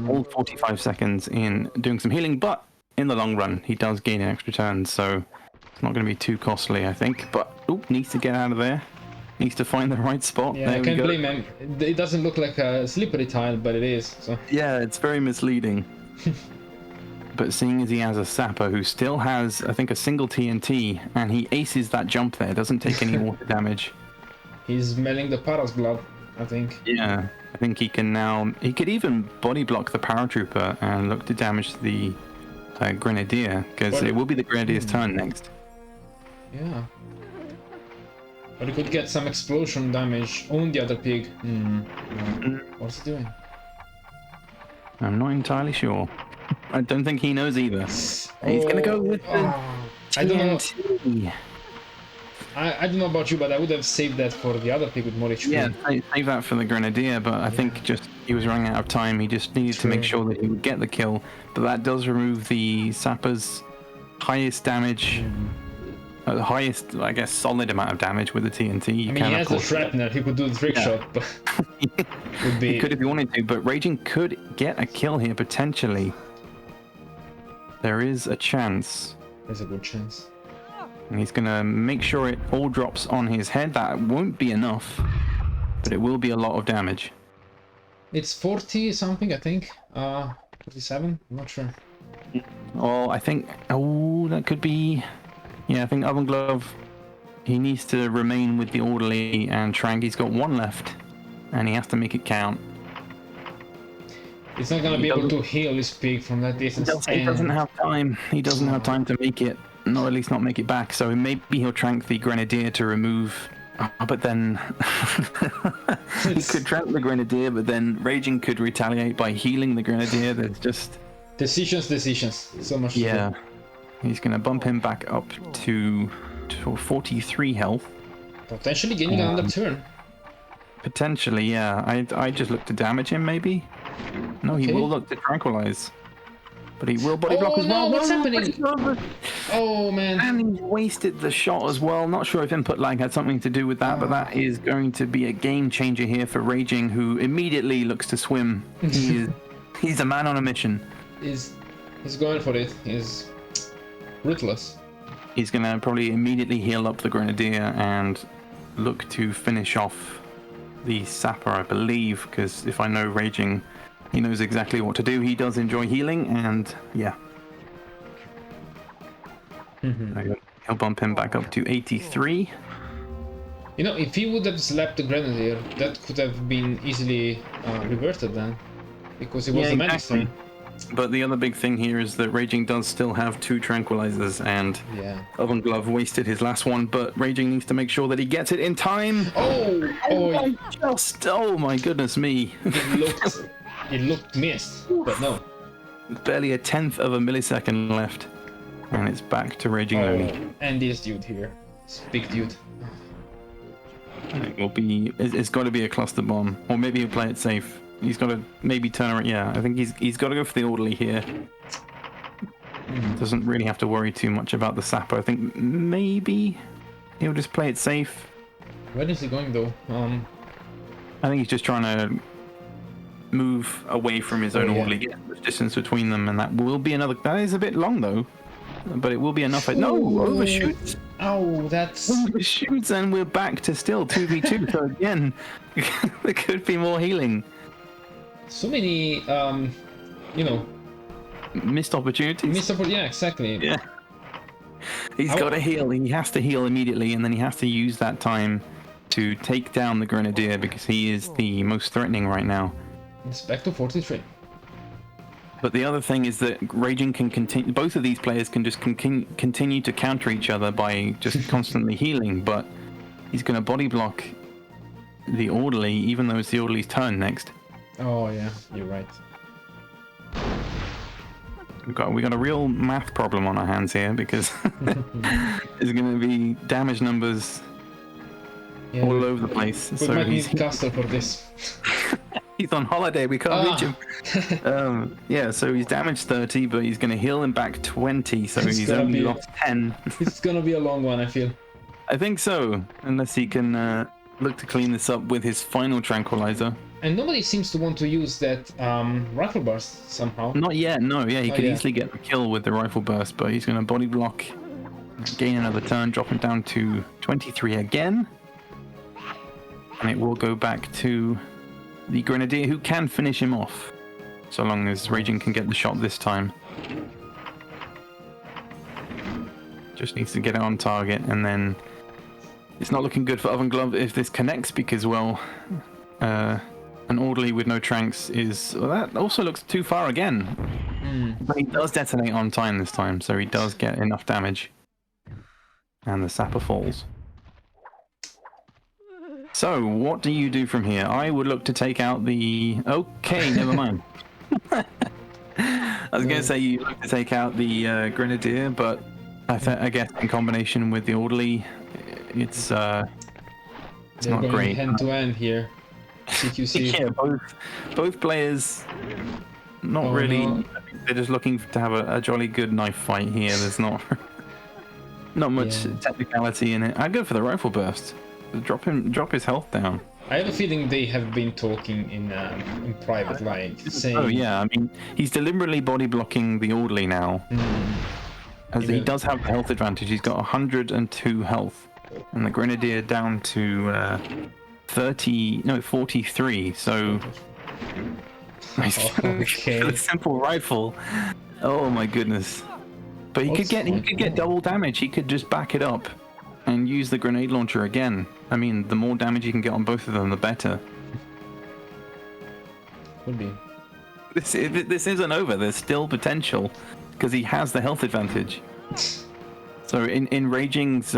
all 45 seconds in doing some healing, but in the long run, he does gain an extra turn, so it's not going to be too costly, I think. But needs to get out of there. Needs to find the right spot. Yeah, there I we can't go. blame him. It doesn't look like a slippery tile, but it is. So. Yeah, it's very misleading. But seeing as he has a sapper who still has, I think, a single TNT, and he aces that jump there, doesn't take any water damage. He's smelling the Para's blood, I think. Yeah, I think he can now. He could even body block the paratrooper and look to damage the grenadier, because it will be the grenadier's turn next. Yeah. But he could get some explosion damage on the other pig. What's he doing? I'm not entirely sure. I don't think he knows either. He's gonna go with the I don't know. TNT. I don't know about you, but I would have saved that for the other pig with more HP. Yeah, save that for the grenadier, but I think just he was running out of time. He just needed to make sure that he would get the kill. But that does remove the sapper's highest damage, the highest, I guess, solid amount of damage with the TNT. I mean, he has a shrapnel. He could do the trick shot, but would be. He could if he wanted to, but Raging could get a kill here potentially. There is a chance. There's a good chance. And he's gonna make sure it all drops on his head. That won't be enough, but it will be a lot of damage. It's 40 something, I think. 47. I'm not sure. Oh, I think. Oh, that could be. Yeah, I think OvenGlove. He needs to remain with the orderly and Trank. He's got one left, and he has to make it count. He's not gonna be able to heal this pig from that distance. He doesn't have time. He doesn't have time to make it. Not at least not make it back. So maybe he'll trank the grenadier to remove. Oh, but then he could trank the grenadier, but then Raging could retaliate by healing the grenadier. There's just decisions. So much. Yeah, he's gonna bump him back up to 43 health. Potentially gaining another turn. Potentially, yeah. I just look to damage him, maybe. No, he will look to tranquilize. But he will body block as well. No, what's happening? Oh, man. And he wasted the shot as well. Not sure if input lag had something to do with that, but that is going to be a game changer here for Raging, who immediately looks to swim. He's a man on a mission. He's going for it. He's ruthless. He's going to probably immediately heal up the grenadier and look to finish off the sapper, I believe, because if I know Raging, he knows exactly what to do. He does enjoy healing, and yeah. He'll bump him back up to 83. You know, if he would have slapped the grenadier, that could have been easily reverted then, because it was the magic's turn. But the other big thing here is that Raging does still have 2 tranquilizers, and OvenGlove wasted his last one, but Raging needs to make sure that he gets it in time. Oh my goodness me. It looked missed, but no. Barely a 1/10 of a millisecond left, and it's back to RagingLoony. And this dude here, this big dude. It will be. It's got to be a cluster bomb, or maybe he'll play it safe. He's got to maybe turn around. Yeah, I think he's got to go for the orderly here. Doesn't really have to worry too much about the sapper. I think maybe he'll just play it safe. Where is he going though? I think he's just trying to move away from his own orderly, get the distance between them, and that will be another. That is a bit long though, but it will be enough. No, overshoots. Oh, that's overshoots, and we're back to still 2v2. So again, there could be more healing. So many, missed opportunities. Yeah, exactly. Yeah. He's got to heal. He has to heal immediately, and then he has to use that time to take down the grenadier because he is the most threatening right now. It's back to 43. But the other thing is that Raging can continue. Both of these players can just continue to counter each other by just constantly healing. But he's going to body block the orderly, even though it's the orderly's turn next. Oh yeah, you're right. We got a real math problem on our hands here because there's going to be damage numbers Yeah, all over the place. we So might need he's Castle for this. he's on holiday. We can't reach him. Yeah, so he's damaged 30, but he's going to heal him back 20. So It's he's gonna only be- lost 10. It's gonna be a long one, I feel. I think so, unless he can look to clean this up with his final tranquilizer. And nobody seems to want to use that rifle burst somehow. Not yet, no. Yeah, he could yeah. easily get the kill with the rifle burst, but he's going to body block, gain another turn, dropping down to 23 again. And it will go back to the Grenadier, who can finish him off, so long as Raging can get the shot this time. Just needs to get it on target, and then it's not looking good for OvenGlove if this connects, because, well, an orderly with no tranks is... Well, that also looks too far again. But he does detonate on time this time, so he does get enough damage. And the sapper falls. So, what do you do from here? I would look to take out the... Okay, never mind. I was going to say you look to take out the Grenadier, but I guess in combination with the orderly, it's not They're great. hand to hand here. CQC. Yeah, both players not really. No. I think they're just looking to have a jolly good knife fight here. There's not much technicality in it. I'd go for the rifle burst. Drop his health down. I have a feeling they have been talking in private, like saying. Oh yeah, I mean he's deliberately body blocking the orderly now, as he does have the health advantage. He's got 102 health, and the Grenadier down to 43. So Okay. a simple rifle. Oh my goodness! But he could get double damage. He could just back it up and use the grenade launcher again. I mean, the more damage you can get on both of them, the better. Could be. This isn't over. There's still potential because he has the health advantage. So in Raging's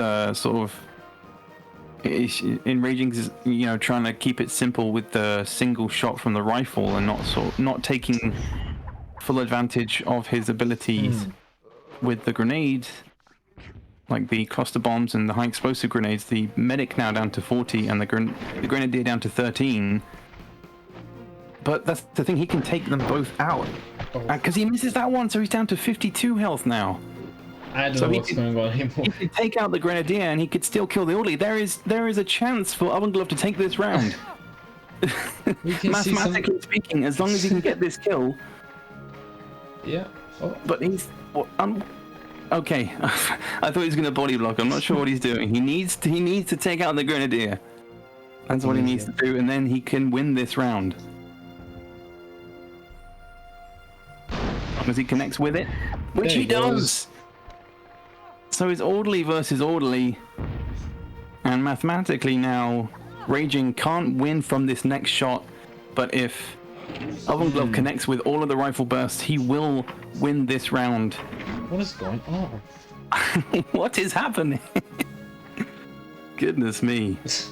Raging's, you know, trying to keep it simple with the single shot from the rifle and not taking full advantage of his abilities with the grenade, like the cluster bombs and the high explosive grenades. The medic now down to 40 and the Grenadier down to 13. But that's the thing, he can take them both out because he misses that one, so he's down to 52 health now. I don't know what's going on anymore. He could take out the Grenadier and he could still kill the orderly. There is a chance for OvenGlove to take this round. We can see Mathematically speaking, as long as he can get this kill. Yeah. Oh. But he's... okay, I thought he was going to body block. I'm not sure what he's doing. He needs to take out the Grenadier. That's what he needs to do, and then he can win this round. As long as he connects with it, which he does. So it's orderly versus orderly, and mathematically now, Raging can't win from this next shot, but if OvenGlove connects with all of the rifle bursts, he will win this round. What is going on? What is happening? Goodness me. He's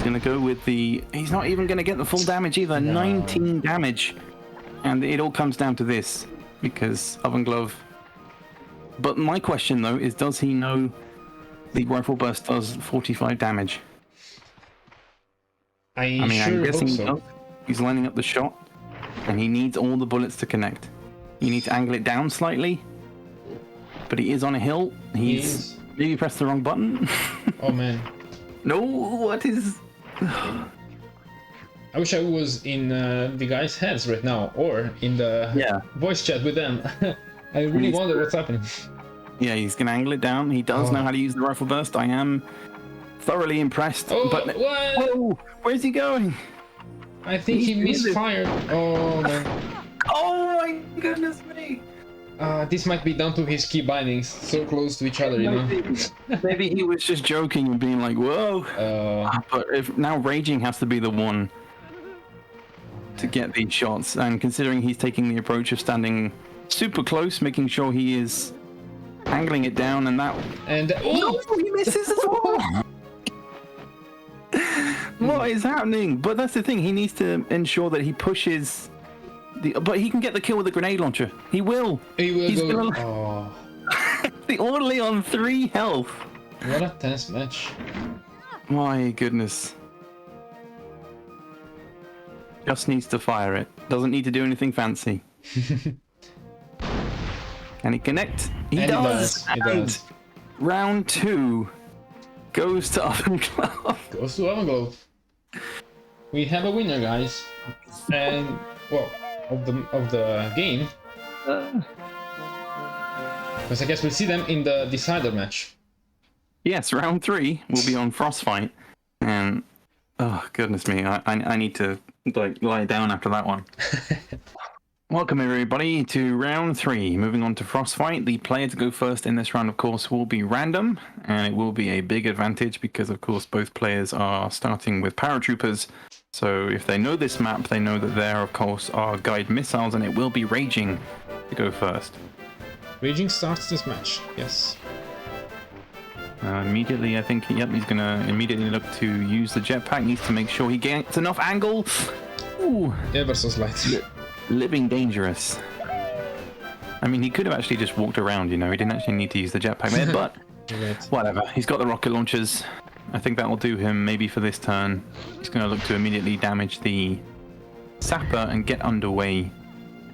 gonna go with the... He's not even gonna get the full damage either. No. 19 damage. And it all comes down to this, because OvenGlove... But my question, though, is does he know the rifle burst does 45 damage? I'm guessing hope he so. does. He's lining up the shot, and he needs all the bullets to connect. You need to angle it down slightly, but he is on a hill. He's maybe pressed the wrong button. Oh man. No, what is... I wish I was in the guys' heads right now, or in the voice chat with them. I really wonder what's happening. Yeah, he's gonna angle it down. He does know how to use the rifle burst. I am thoroughly impressed. Oh, but what? Whoa, where's he going? I think he misfired. Oh man. Oh my goodness me! This might be down to his key bindings, so close to each other, you know. Maybe he was just joking and being like, "Whoa!" But if now Raging has to be the one to get these shots, and considering he's taking the approach of standing super close, making sure he is angling it down, and that... And No, he misses as well! What is happening? But that's the thing. He needs to ensure that he pushes. But he can get the kill with a grenade launcher. He will. He will He's go. gonna... Oh, The orderly on 3 health. what a tense match. My goodness. Just needs to fire it. Doesn't need to do anything fancy. Can he connect? He And does. He And does. round 2 goes to OvenGlove. Goes to OvenGlove. We have a winner, guys. And well, of the game. Because I guess we'll see them in the decider match. Yes, round 3 will be on Frostfight. And oh goodness me, I need to like lie down after that one. Welcome everybody to round 3. Moving on to Frostfight. The player to go first in this round, of course, will be random, and it will be a big advantage because, of course, both players are starting with paratroopers. So if they know this map, they know that there, of course, are guide missiles, and it will be Raging to go first. Raging starts this match. Yes. Immediately, I think, yep, he's going to immediately look to use the jetpack. Needs to make sure he gets enough angle. Ooh. Ever so slight. Living dangerous. I mean, he could have actually just walked around, you know. He didn't actually need to use the jetpack there, but Right. whatever. He's got the rocket launchers. I think that will do him maybe for this turn. He's going to look to immediately damage the sapper and get underway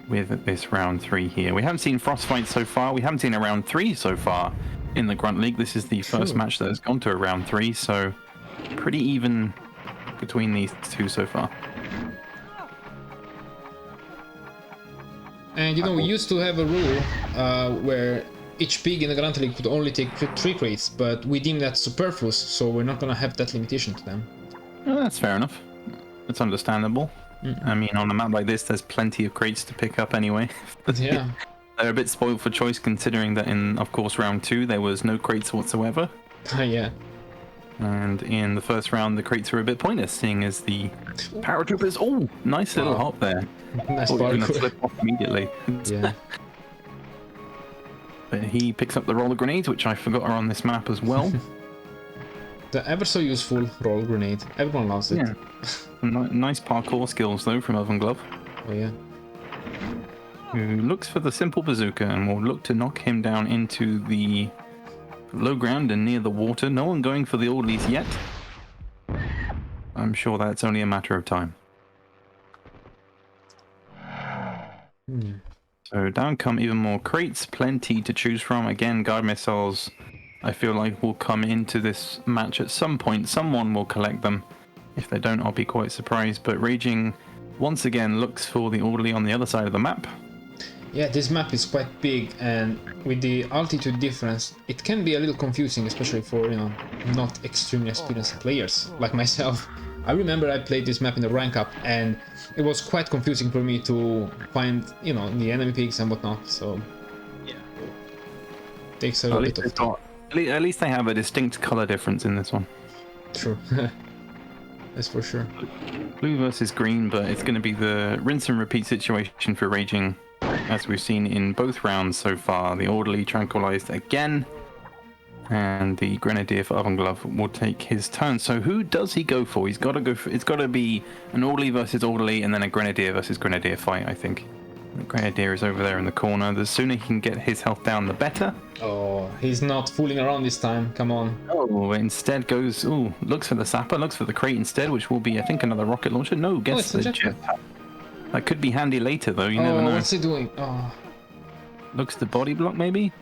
with this round 3 here. We haven't seen Frostfight so far. We haven't seen a round 3 so far in the Grunt League. This is the first match that has gone to a round 3, so pretty even between these two so far. And you know, we used to have a rule where each pig in the Grunt League could only take 3 crates, but we deem that superfluous, so we're not gonna have that limitation to them. Well, that's fair enough. That's understandable. I mean, on a map like this, there's plenty of crates to pick up anyway. Yeah. They're a bit spoiled for choice considering that in, of course, round 2, there was no crates whatsoever. Yeah. And in the first round, the crates were a bit pointless, seeing as the paratroopers... Oh, nice little hop there. Nice Thought you were going to parkour. slip off immediately. Yeah. But he picks up the roller grenades, which I forgot are on this map as well. The ever so useful roll grenade. Everyone loves it. Yeah. Nice parkour skills, though, from OvenGlove, Oh yeah. who looks for the simple bazooka and will look to knock him down into the low ground and near the water. No one going for the orderlies yet. I'm sure that's only a matter of time. So down come even more crates, plenty to choose from. Again, guide missiles, I feel like, will come into this match at some point. Someone will collect them. If they don't, I'll be quite surprised. But Raging, once again, looks for the orderly on the other side of the map. Yeah, this map is quite big, and with the altitude difference, it can be a little confusing, especially for, you know, not extremely experienced players like myself. I remember I played this map in the rank up, and it was quite confusing for me to find, you know, the enemy pigs and whatnot. So Yeah. takes a little bit of time. At least they have a distinct color difference in this one. True. That's for sure. Blue versus green, but it's going to be the rinse and repeat situation for Raging, as we've seen in both rounds so far. The orderly tranquilized again, and the grenadier for OvenGlove will take his turn. So who does he go for? He's got to go for. It's got to be an orderly versus orderly, and then a grenadier versus grenadier fight, I think. The grenadier is over there in the corner. The sooner he can get his health down, the better. Oh, he's not fooling around this time. Come on. Oh, instead goes. Ooh, looks for the sapper. Looks for the crate instead, which will be, I think, another rocket launcher. No, gets it's the a jetpack. jetpack. That could be handy later, though. You never Oh, know. what's he doing? Oh. Looks to body block, maybe.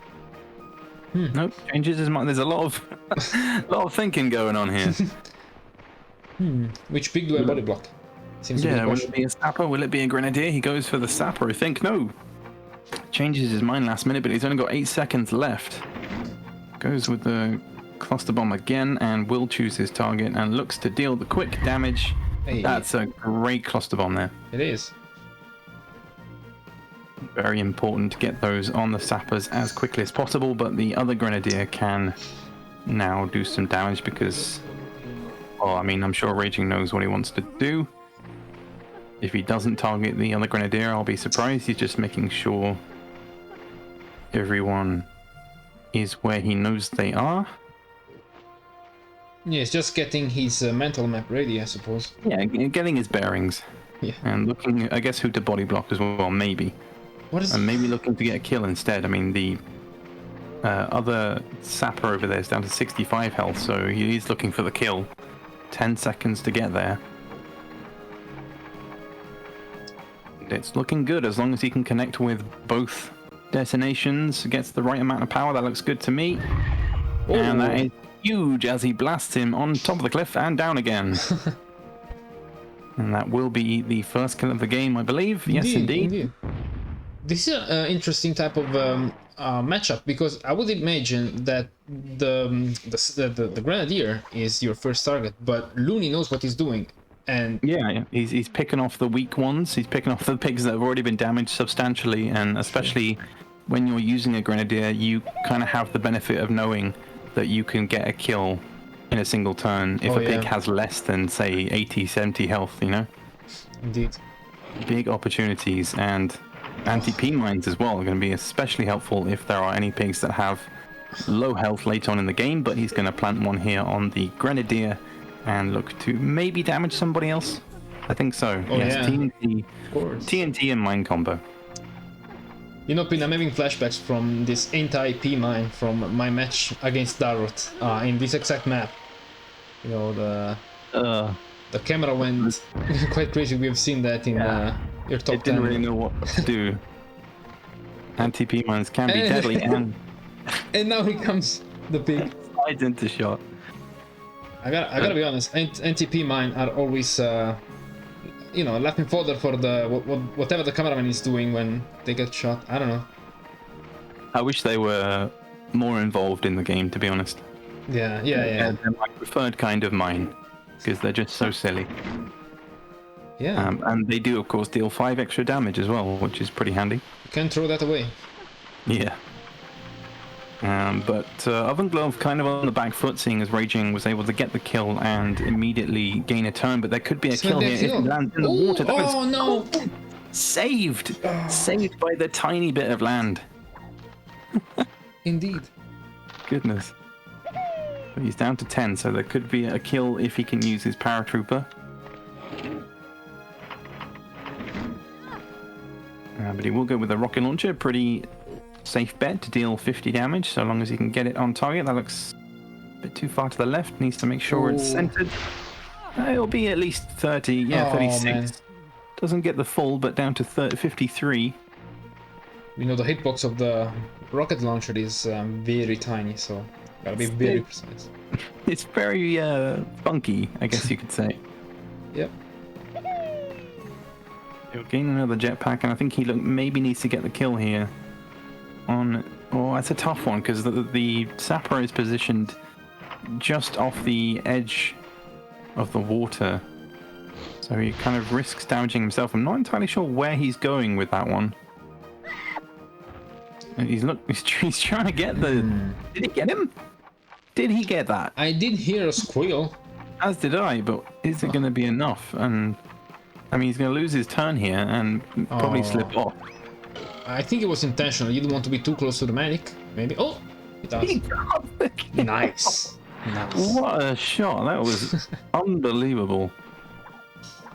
Nope, changes his mind. There's a lot of thinking going on here. Which pig do I body block? Seems to be the Yeah, will question. it be a sapper? Will it be a grenadier? He goes for the sapper, I think. No. Changes his mind last minute, but he's only got 8 seconds left. Goes with the cluster bomb again and will choose his target and looks to deal the quick damage. Hey. That's a great cluster bomb there. It is. Very important to get those on the sappers as quickly as possible, but the other grenadier can now do some damage because, well, I mean, I'm sure Raging knows what he wants to do. If he doesn't target the other grenadier, I'll be surprised. He's just making sure everyone is where he knows they are. Yeah, it's just getting his mental map ready, I suppose. Yeah, getting his bearings. Yeah. And looking, I guess, who to body block as well, maybe. What is? And maybe looking to get a kill instead. I mean, the other sapper over there is down to 65 health, so he's looking for the kill. 10 seconds to get there. It's looking good as long as he can connect with both detonations, gets the right amount of power. That looks good to me. Oh. And that is huge as he blasts him on top of the cliff and down again. And that will be the first kill of the game, I believe. Yes, indeed. This is an interesting type of matchup, because I would imagine that the Grenadier is your first target, but Loony knows what he's doing. And yeah, he's picking off the weak ones. He's picking off the pigs that have already been damaged substantially, and especially when you're using a Grenadier, you kind of have the benefit of knowing that you can get a kill in a single turn if a pig has less than, say, 80, 70 health, you know? Indeed. Big opportunities, and anti-P mines as well are going to be especially helpful if there are any pigs that have low health later on in the game, but he's going to plant one here on the Grenadier and look to maybe damage somebody else. I think so. Oh, yes, yeah. TNT and mine combo. You know, Pin, I'm having flashbacks from this anti-P mine from my match against Darrot in this exact map. You know, the camera went quite crazy. We've seen that in your top 10. It didn't really know what to do. Anti-P mines can be deadly, and now here comes the pig. Slides into shot. I gotta be honest. NTP mine are always, you know, laughing fodder for the whatever the cameraman is doing when they get shot. I don't know. I wish they were more involved in the game, to be honest. Yeah. They're my preferred kind of mine, because they're just so silly. Yeah. And they do, of course, deal 5 extra damage as well, which is pretty handy. You can't throw that away. Yeah. But OvenGlove kind of on the back foot, seeing as Raging was able to get the kill and immediately gain a turn, but there could be a kill here if he lands in the water. Oh no! Saved! Saved by the tiny bit of land. Indeed. Goodness. But he's down to 10, so there could be a kill if he can use his paratrooper. But he will go with a rocket launcher. Pretty safe bet to deal 50 damage, so long as he can get it on target. That looks a bit too far to the left. Needs to make sure it's centered. It'll be at least 30. Yeah, 36. Man. Doesn't get the full, but down to 53. You know, the hitbox of the rocket launcher is very tiny, so gotta be very precise. It's very funky, I guess you could say. Yep. He'll gain another jetpack, and I think he maybe needs to get the kill here. Oh, that's a tough one, because the sapper is positioned just off the edge of the water, so he kind of risks damaging himself. I'm not entirely sure where he's going with that one. And he's trying to get the... Did he get him? Did he get that? I did hear a squeal. As did I, but is it going to be enough? And I mean, he's going to lose his turn here and probably slip off. I think it was intentional. You didn't want to be too close to the medic, maybe. Oh, it does. Nice. Nice. What a shot! That was unbelievable.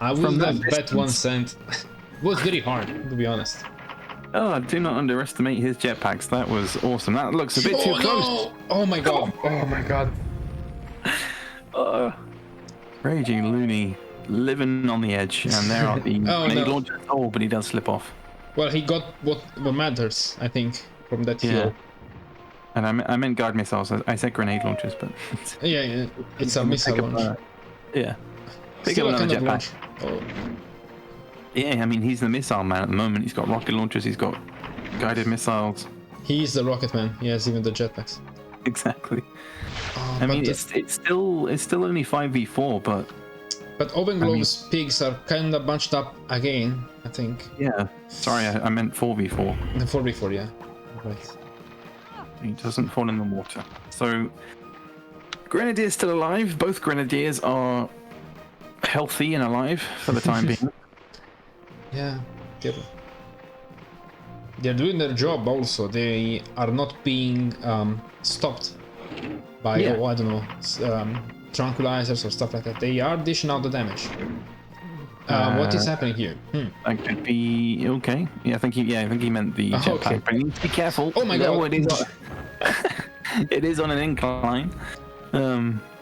I would have bet 1 cent. It was very hard, to be honest. Oh, do not underestimate his jetpacks. That was awesome. That looks a bit too close. No! Oh my god! Oh my god! RagingLoony living on the edge, and there are the grenade launchers. Oh, but he does slip off. Well, he got what matters, I think, from that kill. And I meant guard missiles. I said grenade launchers, but yeah, it's a missile launch. Yeah, pick up another jetpack. Oh. Yeah, I mean, he's the missile man at the moment. He's got rocket launchers. He's got guided missiles. He's the rocket man. He has even the jetpacks. Exactly. I mean, it's still only 5v4, but OvenGlove's pigs are kind of bunched up again, I think. Yeah. Sorry, I meant 4v4. The 4v4, yeah. Right. He doesn't fall in the water. So, Grenadier's still alive. Both Grenadiers are healthy and alive for the time being. Yeah. They're doing their job also. They are not being stopped by, I don't know, tranquilizers or stuff like that. They are dishing out the damage. What is happening here? That could be okay. Yeah, I think he meant the jetpack. Okay. But you need to be careful. Oh my god! It is on an incline.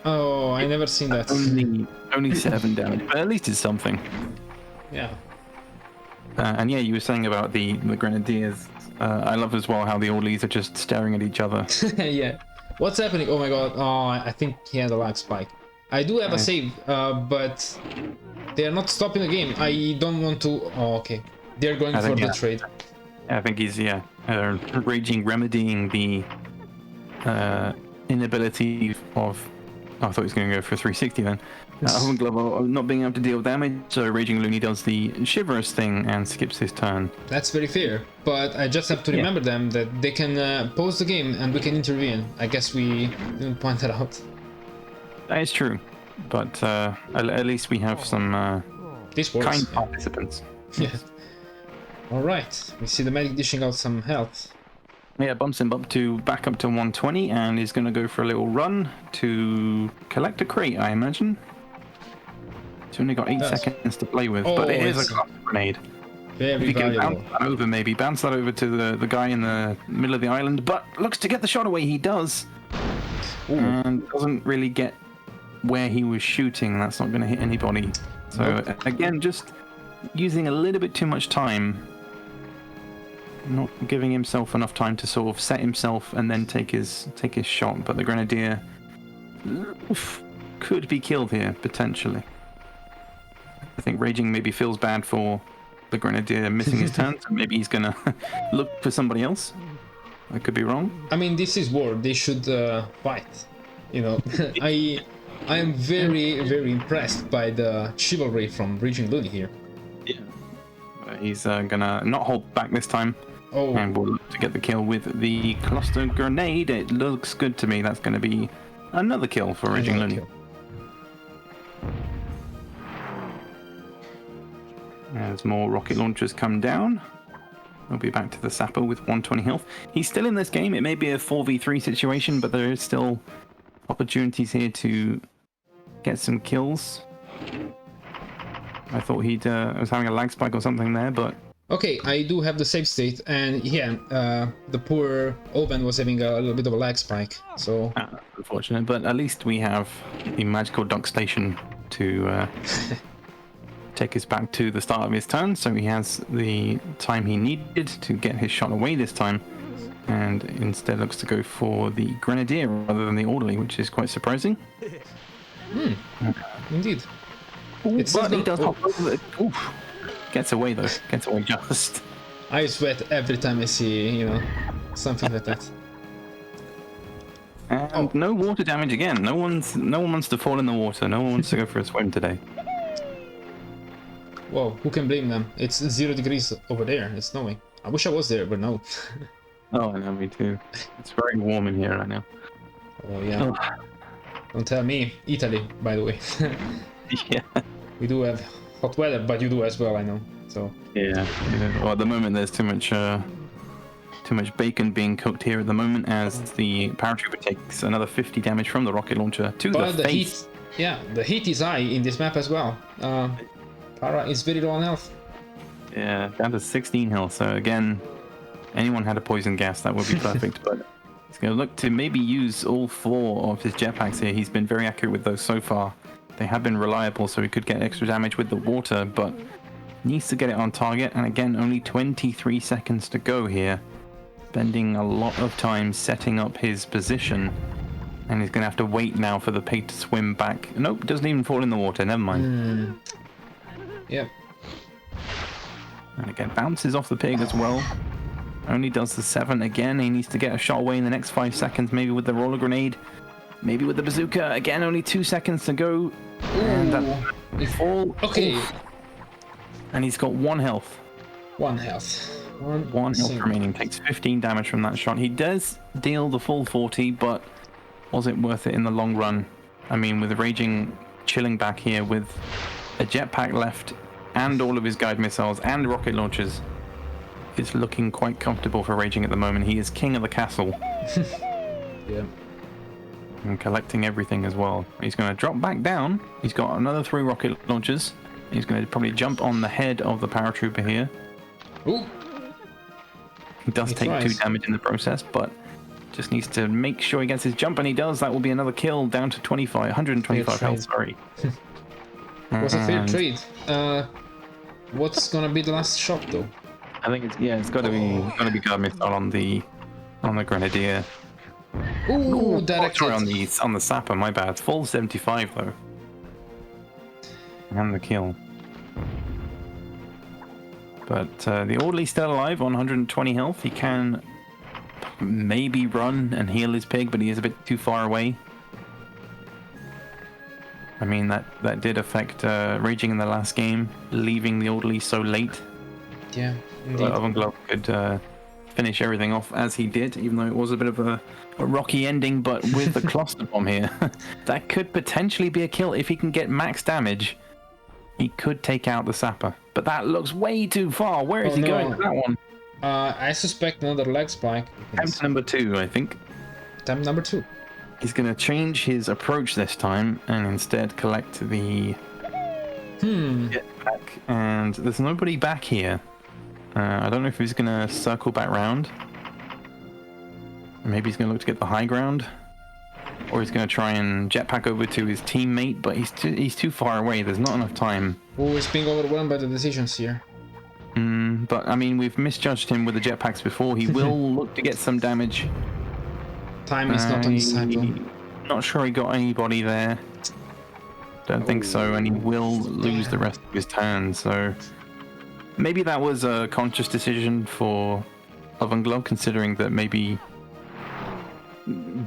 Oh, I never seen that. Only 7 damage, but at least it's something. Yeah. And yeah, you were saying about the grenadiers. I love as well how the orderlies are just staring at each other. Yeah. What's happening? Oh my god. Oh, I think he had a lag spike. I do have a save, but they are not stopping the game. I don't want to. Oh, okay. They're going for the trade. I think he's raging remedying the inability of. Oh, I thought he was going to go for 360 then. OvenGlove not being able to deal damage, so RagingLoony does the chivalrous thing and skips his turn. That's very fair, but I just have to remember them that they can pause the game and we can intervene. I guess we didn't point that out. That is true, but at least we have some kind participants. Yeah. Alright, we see the medic dishing out some health. Yeah, bumps him back up to 120 and is going to go for a little run to collect a crate, I imagine. It's only got 8 seconds to play with, but it is a cluster grenade. Very valuable. Bounce that over to the guy in the middle of the island, but looks to get the shot away. He does. Ooh. And doesn't really get where he was shooting. That's not going to hit anybody. So again, just using a little bit too much time. Not giving himself enough time to sort of set himself and then take his shot. But the grenadier could be killed here, potentially. I think Raging maybe feels bad for the grenadier missing his turn, so maybe he's gonna look for somebody else. I could be wrong. I mean, this is war. They should fight. You know, I am very, very impressed by the chivalry from RagingLoony here. Yeah. He's gonna not hold back this time. Oh. And we'll look to get the kill with the cluster grenade. It looks good to me. That's going to be another kill for RagingLoony. As more rocket launchers come down, we'll be back to the sapper with 120 health. He's still in this game. It may be a 4v3 situation, but there is still opportunities here to get some kills. I thought he was having a lag spike or something there, but... Okay, I do have the save state, and yeah, the poor Oven was having a little bit of a lag spike, so... Unfortunate, but at least we have the magical dock station to take us back to the start of his turn, so he has the time he needed to get his shot away this time, and instead looks to go for the grenadier rather than the orderly, which is quite surprising. Indeed. But he does hop over it. Oof. Gets away though. Gets away just. I sweat every time I see, you know, something like that. And no water damage again. No one wants to fall in the water. No one wants to go for a swim today. Whoa, who can blame them? It's 0 degrees over there. It's snowing. I wish I was there, but no. Oh, I know, me too. It's very warm in here right now. Oh yeah. Oh. Don't tell me. Italy, by the way. Yeah. We do have hot weather, but you do as well, I know. So. Yeah. Well, at the moment, there's too much bacon being cooked here at the moment, as the paratrooper takes another 50 damage from the rocket launcher to the face. The heat is high in this map as well. Para is very low on health. Yeah, down to 16 health. So again, anyone had a poison gas, that would be perfect. But he's going to look to maybe use all 4 of his jetpacks here. He's been very accurate with those so far. They have been reliable, so he could get extra damage with the water, but needs to get it on target. And again, only 23 seconds to go here. Spending a lot of time setting up his position. And he's going to have to wait now for the pig to swim back. Nope, doesn't even fall in the water. Never mind. Yep. And again, bounces off the pig as well. Only does the 7 again. He needs to get a shot away in the next 5 seconds, maybe with the roller grenade. Maybe with the bazooka. Again, only 2 seconds to go. And that's all. Okay. And he's got 1 health. 1 health. One health remaining. Takes 15 damage from that shot. He does deal the full 40, but was it worth it in the long run? I mean, with Raging chilling back here with a jetpack left and all of his guide missiles and rocket launchers, it's looking quite comfortable for Raging at the moment. He is king of the castle. Yeah. and collecting everything as well. He's going to drop back down. He's got another 3 rocket launchers. He's going to probably jump on the head of the paratrooper here. Ooh. He does take 2 damage in the process, but just needs to make sure he gets his jump, and he does. That will be another kill, down to 125 health, sorry. Was a fair trade. What's gonna be the last shot though? I think it's got to be guard missile on the grenadier. Ooh, direct hit. on the sapper. My bad. Full 75 though, and the kill. But the orderly's still alive on 120 health. He can maybe run and heal his pig, but he is a bit too far away. I mean, that did affect Raging in the last game, leaving the orderly so late. Yeah, indeed. OvenGlove could finish everything off as he did, even though it was a bit of a rocky ending. But with the cluster bomb here, that could potentially be a kill. If he can get max damage, he could take out the sapper. But that looks way too far. Where is he going with that one? I suspect another leg spike. Attempt number 2, I think. Attempt number 2. He's going to change his approach this time and instead collect the jetpack. And there's nobody back here. I don't know if he's going to circle back round. Maybe he's going to look to get the high ground. Or he's going to try and jetpack over to his teammate, but he's too far away. There's not enough time. Oh, he's being overwhelmed by the decisions here. But, I mean, we've misjudged him with the jetpacks before. He will look to get some damage. Time is not on his side though. Not sure he got anybody there. Don't think so, and he will lose the rest of his turn, so... Maybe that was a conscious decision for OvenGlove, considering that maybe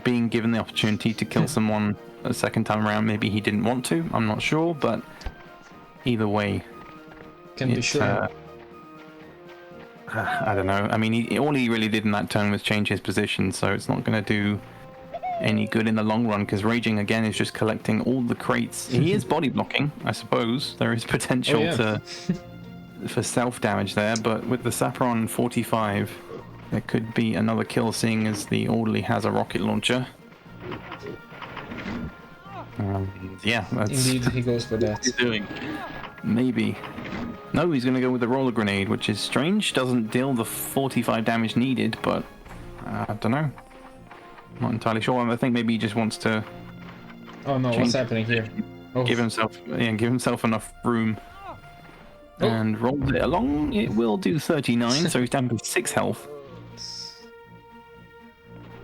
being given the opportunity to kill someone a second time around, maybe he didn't want to. I'm not sure, but either way... Can be sure. I don't know. I mean, all he really did in that turn was change his position, so it's not going to do any good in the long run, because Raging again is just collecting all the crates. He is body blocking, I suppose. There is potential for self damage there, but with the sapper on 45, there could be another kill, seeing as the orderly has a rocket launcher. Yeah, that's indeed he goes for that. What he's doing. Maybe. No, he's going to go with the roller grenade, which is strange. Doesn't deal the 45 damage needed, but I don't know. Not entirely sure. I think maybe he just wants to. Oh no! What's happening here? Oh. Give himself enough room, and rolls it along. It will do 39, so he's down to 6 health.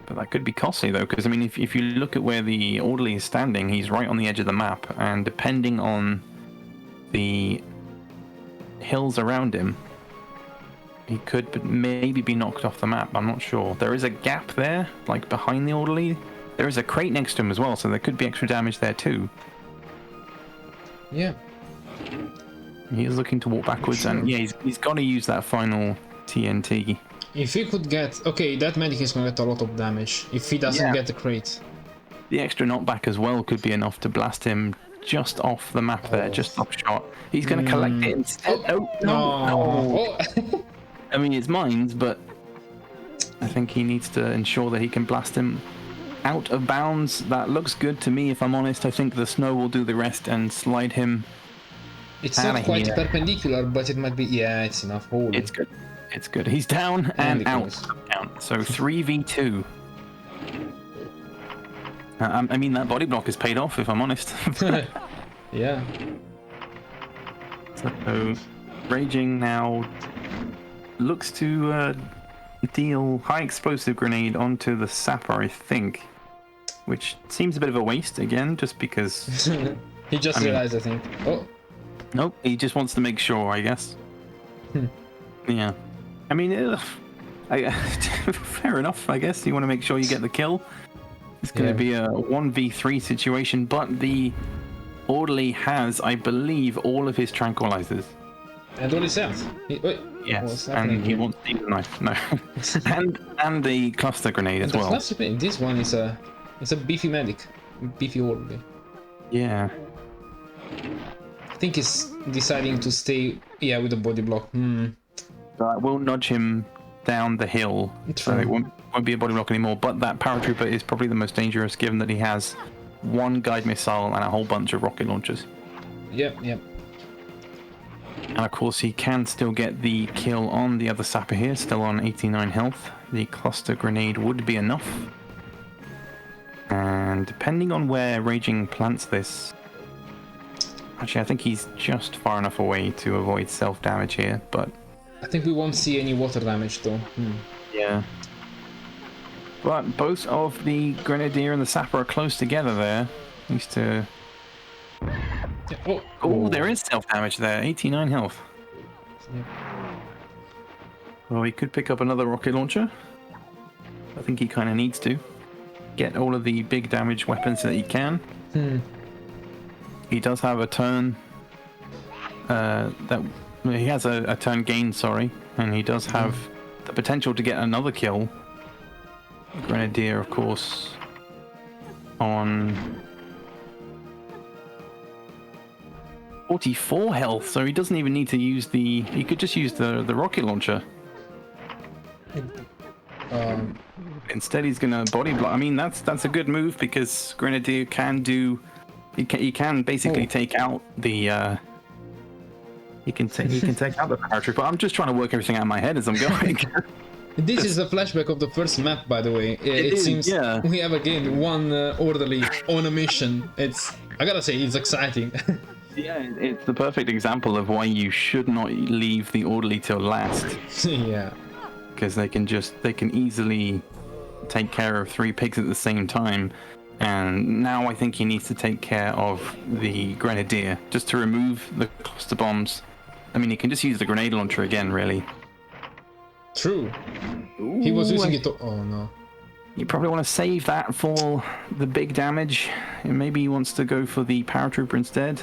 But that could be costly though, because I mean, if you look at where the orderly is standing, he's right on the edge of the map, and depending on the hills around him, he could maybe be knocked off the map. I'm not sure. There is a gap there, like behind the orderly. There is a crate next to him as well, so there could be extra damage there too. Yeah. He is looking to walk backwards, and yeah, he's got to use that final TNT. If he could get... Okay, that medic is going to get a lot of damage if he doesn't get the crate. The extra knockback as well could be enough to blast him just off the map there, just off shot. He's going to collect it instead. No. I mean, it's mines, but I think he needs to ensure that he can blast him out of bounds. That looks good to me, if I'm honest. I think the snow will do the rest and slide him. It's not quite perpendicular, but it might be... Yeah, it's enough. Holy. It's good. It's good. He's down and out. So 3v2. I mean, that body block has paid off, if I'm honest. Yeah. So, Raging now looks to deal high explosive grenade onto the sapper, I think, which seems a bit of a waste again, just because. He just realized, I think. Oh. Nope. He just wants to make sure, I guess. Yeah. I mean, fair enough. I guess you want to make sure you get the kill. It's going to be a 1v3 situation, but the orderly has, I believe, all of his tranquilizers. And all his health. Yes, and he wants to use a knife. No, and the cluster grenade as well. Cluster grenade. This one is a beefy medic, beefy orderly. Yeah. I think he's deciding to stay, with the body block. That will nudge him down the hill, so it won't be a body block anymore, but that paratrooper is probably the most dangerous, given that he has one guide missile and a whole bunch of rocket launchers. Yep. And of course, he can still get the kill on the other sapper here, still on 89 health. The cluster grenade would be enough. And depending on where Raging plants this... Actually, I think he's just far enough away to avoid self-damage here, but... I think we won't see any water damage, though. Yeah. But both of the Grenadier and the Sapper are close together there. Needs to... Oh, there is self-damage there. 89 health. Yep. Well, he could pick up another rocket launcher. I think he kind of needs to. Get all of the big damage weapons that he can. He does have a turn... He has a turn gain, sorry. And he does have the potential to get another kill. Grenadier, of course, on 44 health, so he doesn't even need to use the... He could just use the rocket launcher. Instead, he's gonna body block. I mean, that's a good move because Grenadier can do... He can basically take out the... He can take out the paratrooper. I'm just trying to work everything out in my head as I'm going. This is a flashback of the first map, by the way. It seems we have again one orderly on a mission. I gotta say, it's exciting. Yeah, it's the perfect example of why you should not leave the orderly till last. Yeah. Because they can easily take care of 3 pigs at the same time. And now I think he needs to take care of the Grenadier, just to remove the cluster bombs. I mean, he can just use the grenade launcher again, really. True. He was using it. Oh no. You probably want to save that for the big damage. And maybe he wants to go for the paratrooper instead.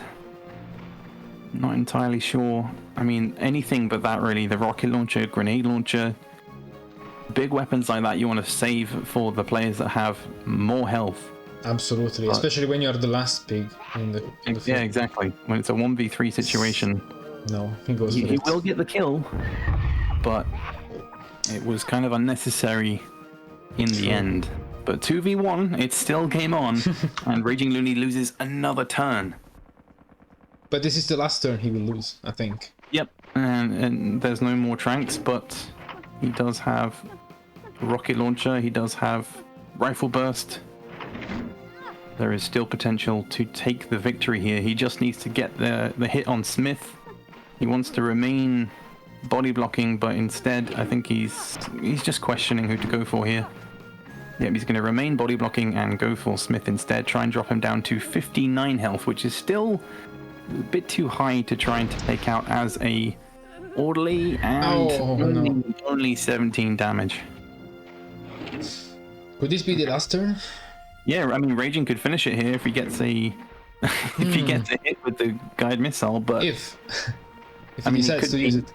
Not entirely sure. I mean, anything but that, really. The rocket launcher, grenade launcher. Big weapons like that you want to save for the players that have more health. Absolutely, especially when you're the last pig in the field. Yeah, exactly. When it's a 1v3 situation. No, he goes for He it. will get the kill, but it was kind of unnecessary in the end. But 2v1, it's still game on, and RagingLoony loses another turn. But this is the last turn he will lose, I think. Yep, and there's no more tranks, but he does have rocket launcher, he does have rifle burst. There is still potential to take the victory here. He just needs to get the hit on Smith. He wants to remain body blocking, but instead I think he's just questioning who to go for here. Yep, he's going to remain body blocking and go for Smith instead. Try and drop him down to 59 health, which is still a bit too high to try and take out as a orderly, and only 17 damage. Could this be the last turn? Yeah, I mean, Raging could finish it here if he gets a if he gets a hit with the guide missile, but if he decides to use it.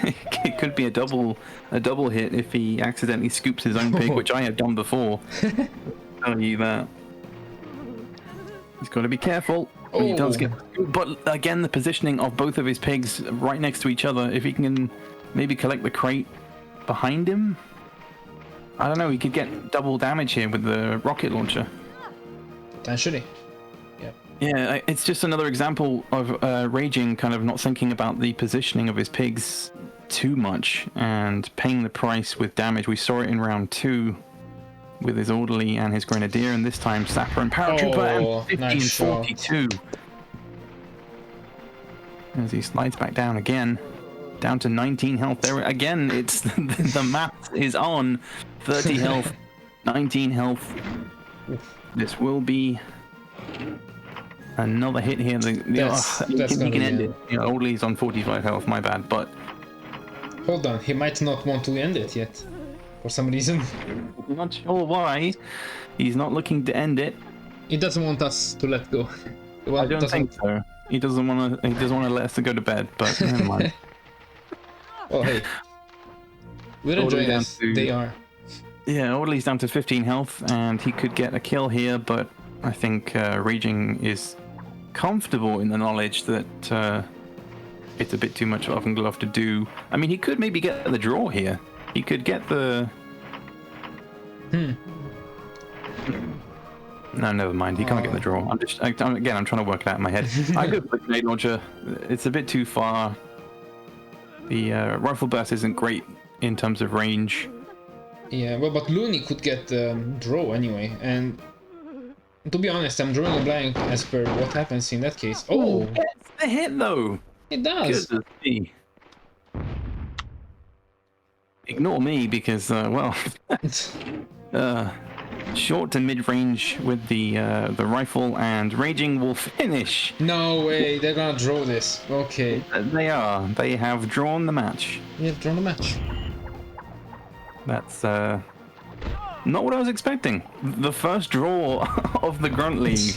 It could be a double hit if he accidentally scoops his own pig, which I have done before. Tell you that. He's got to be careful. He does get, but again, the positioning of both of his pigs right next to each other. If he can maybe collect the crate behind him, I don't know. He could get double damage here with the rocket launcher. Potentially. Yeah, it's just another example of Raging kind of not thinking about the positioning of his pigs too much and paying the price with damage. We saw it in round 2 with his orderly and his grenadier, and this time Sapper and paratrooper, and 50 nice and shot. 42. As he slides back down again, down to 19 health. There again, it's the map is on 30 health, 19 health. This will be another hit here. He can end it. You know, orderly's on 45 health. My bad, but hold on, he might not want to end it yet, for some reason. I'm not sure why. He's not looking to end it. He doesn't want us to let go. Well, I don't think so. He doesn't want to. He doesn't want to let us to go to bed. But never mind. Oh hey, we're enjoying this. They are. Yeah, orderly's down to 15 health, and he could get a kill here. But I think Raging is comfortable in the knowledge that it's a bit too much of OvenGlove to do. I mean, he could maybe get the draw here. He could get the No, never mind. He can't get the draw. I'm trying to work it out in my head. I go for the grenade launcher. It's a bit too far. The rifle burst isn't great in terms of range. Yeah, well, but Looney could get draw anyway, and to be honest, I'm drawing a blank as per what happens in that case. Oh, Gets the hit though. it does. Goodness me. Ignore me because, short to mid-range with the rifle, and Raging will finish. No way, they're gonna draw this. Okay. They are. They have drawn the match. They've drawn the match. That's not what I was expecting. The first draw of the Grunt League.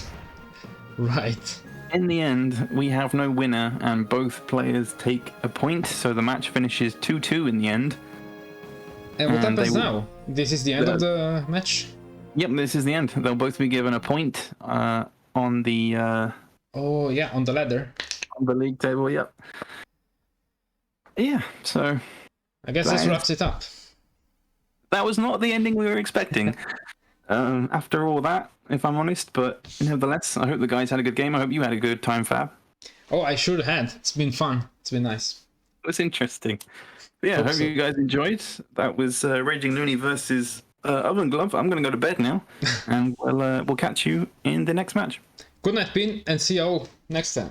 Right. In the end, we have no winner, and both players take a point, so the match finishes 2-2 in the end. And what happens now? This is the end of the match? Yep, this is the end. They'll both be given a point on the... Oh, yeah, on the ladder. On the league table, yep. Yeah, so... I guess this wraps it up. That was not the ending we were expecting. After all that, if I'm honest, but nevertheless, I hope the guys had a good game. I hope you had a good time, Fab. Oh, I sure had. It's been fun. It's been nice. It was interesting. But yeah, I hope you guys enjoyed. That was RagingLoony versus OvenGlove. I'm going to go to bed now, and we'll catch you in the next match. Good night, Pin, and see you all next time.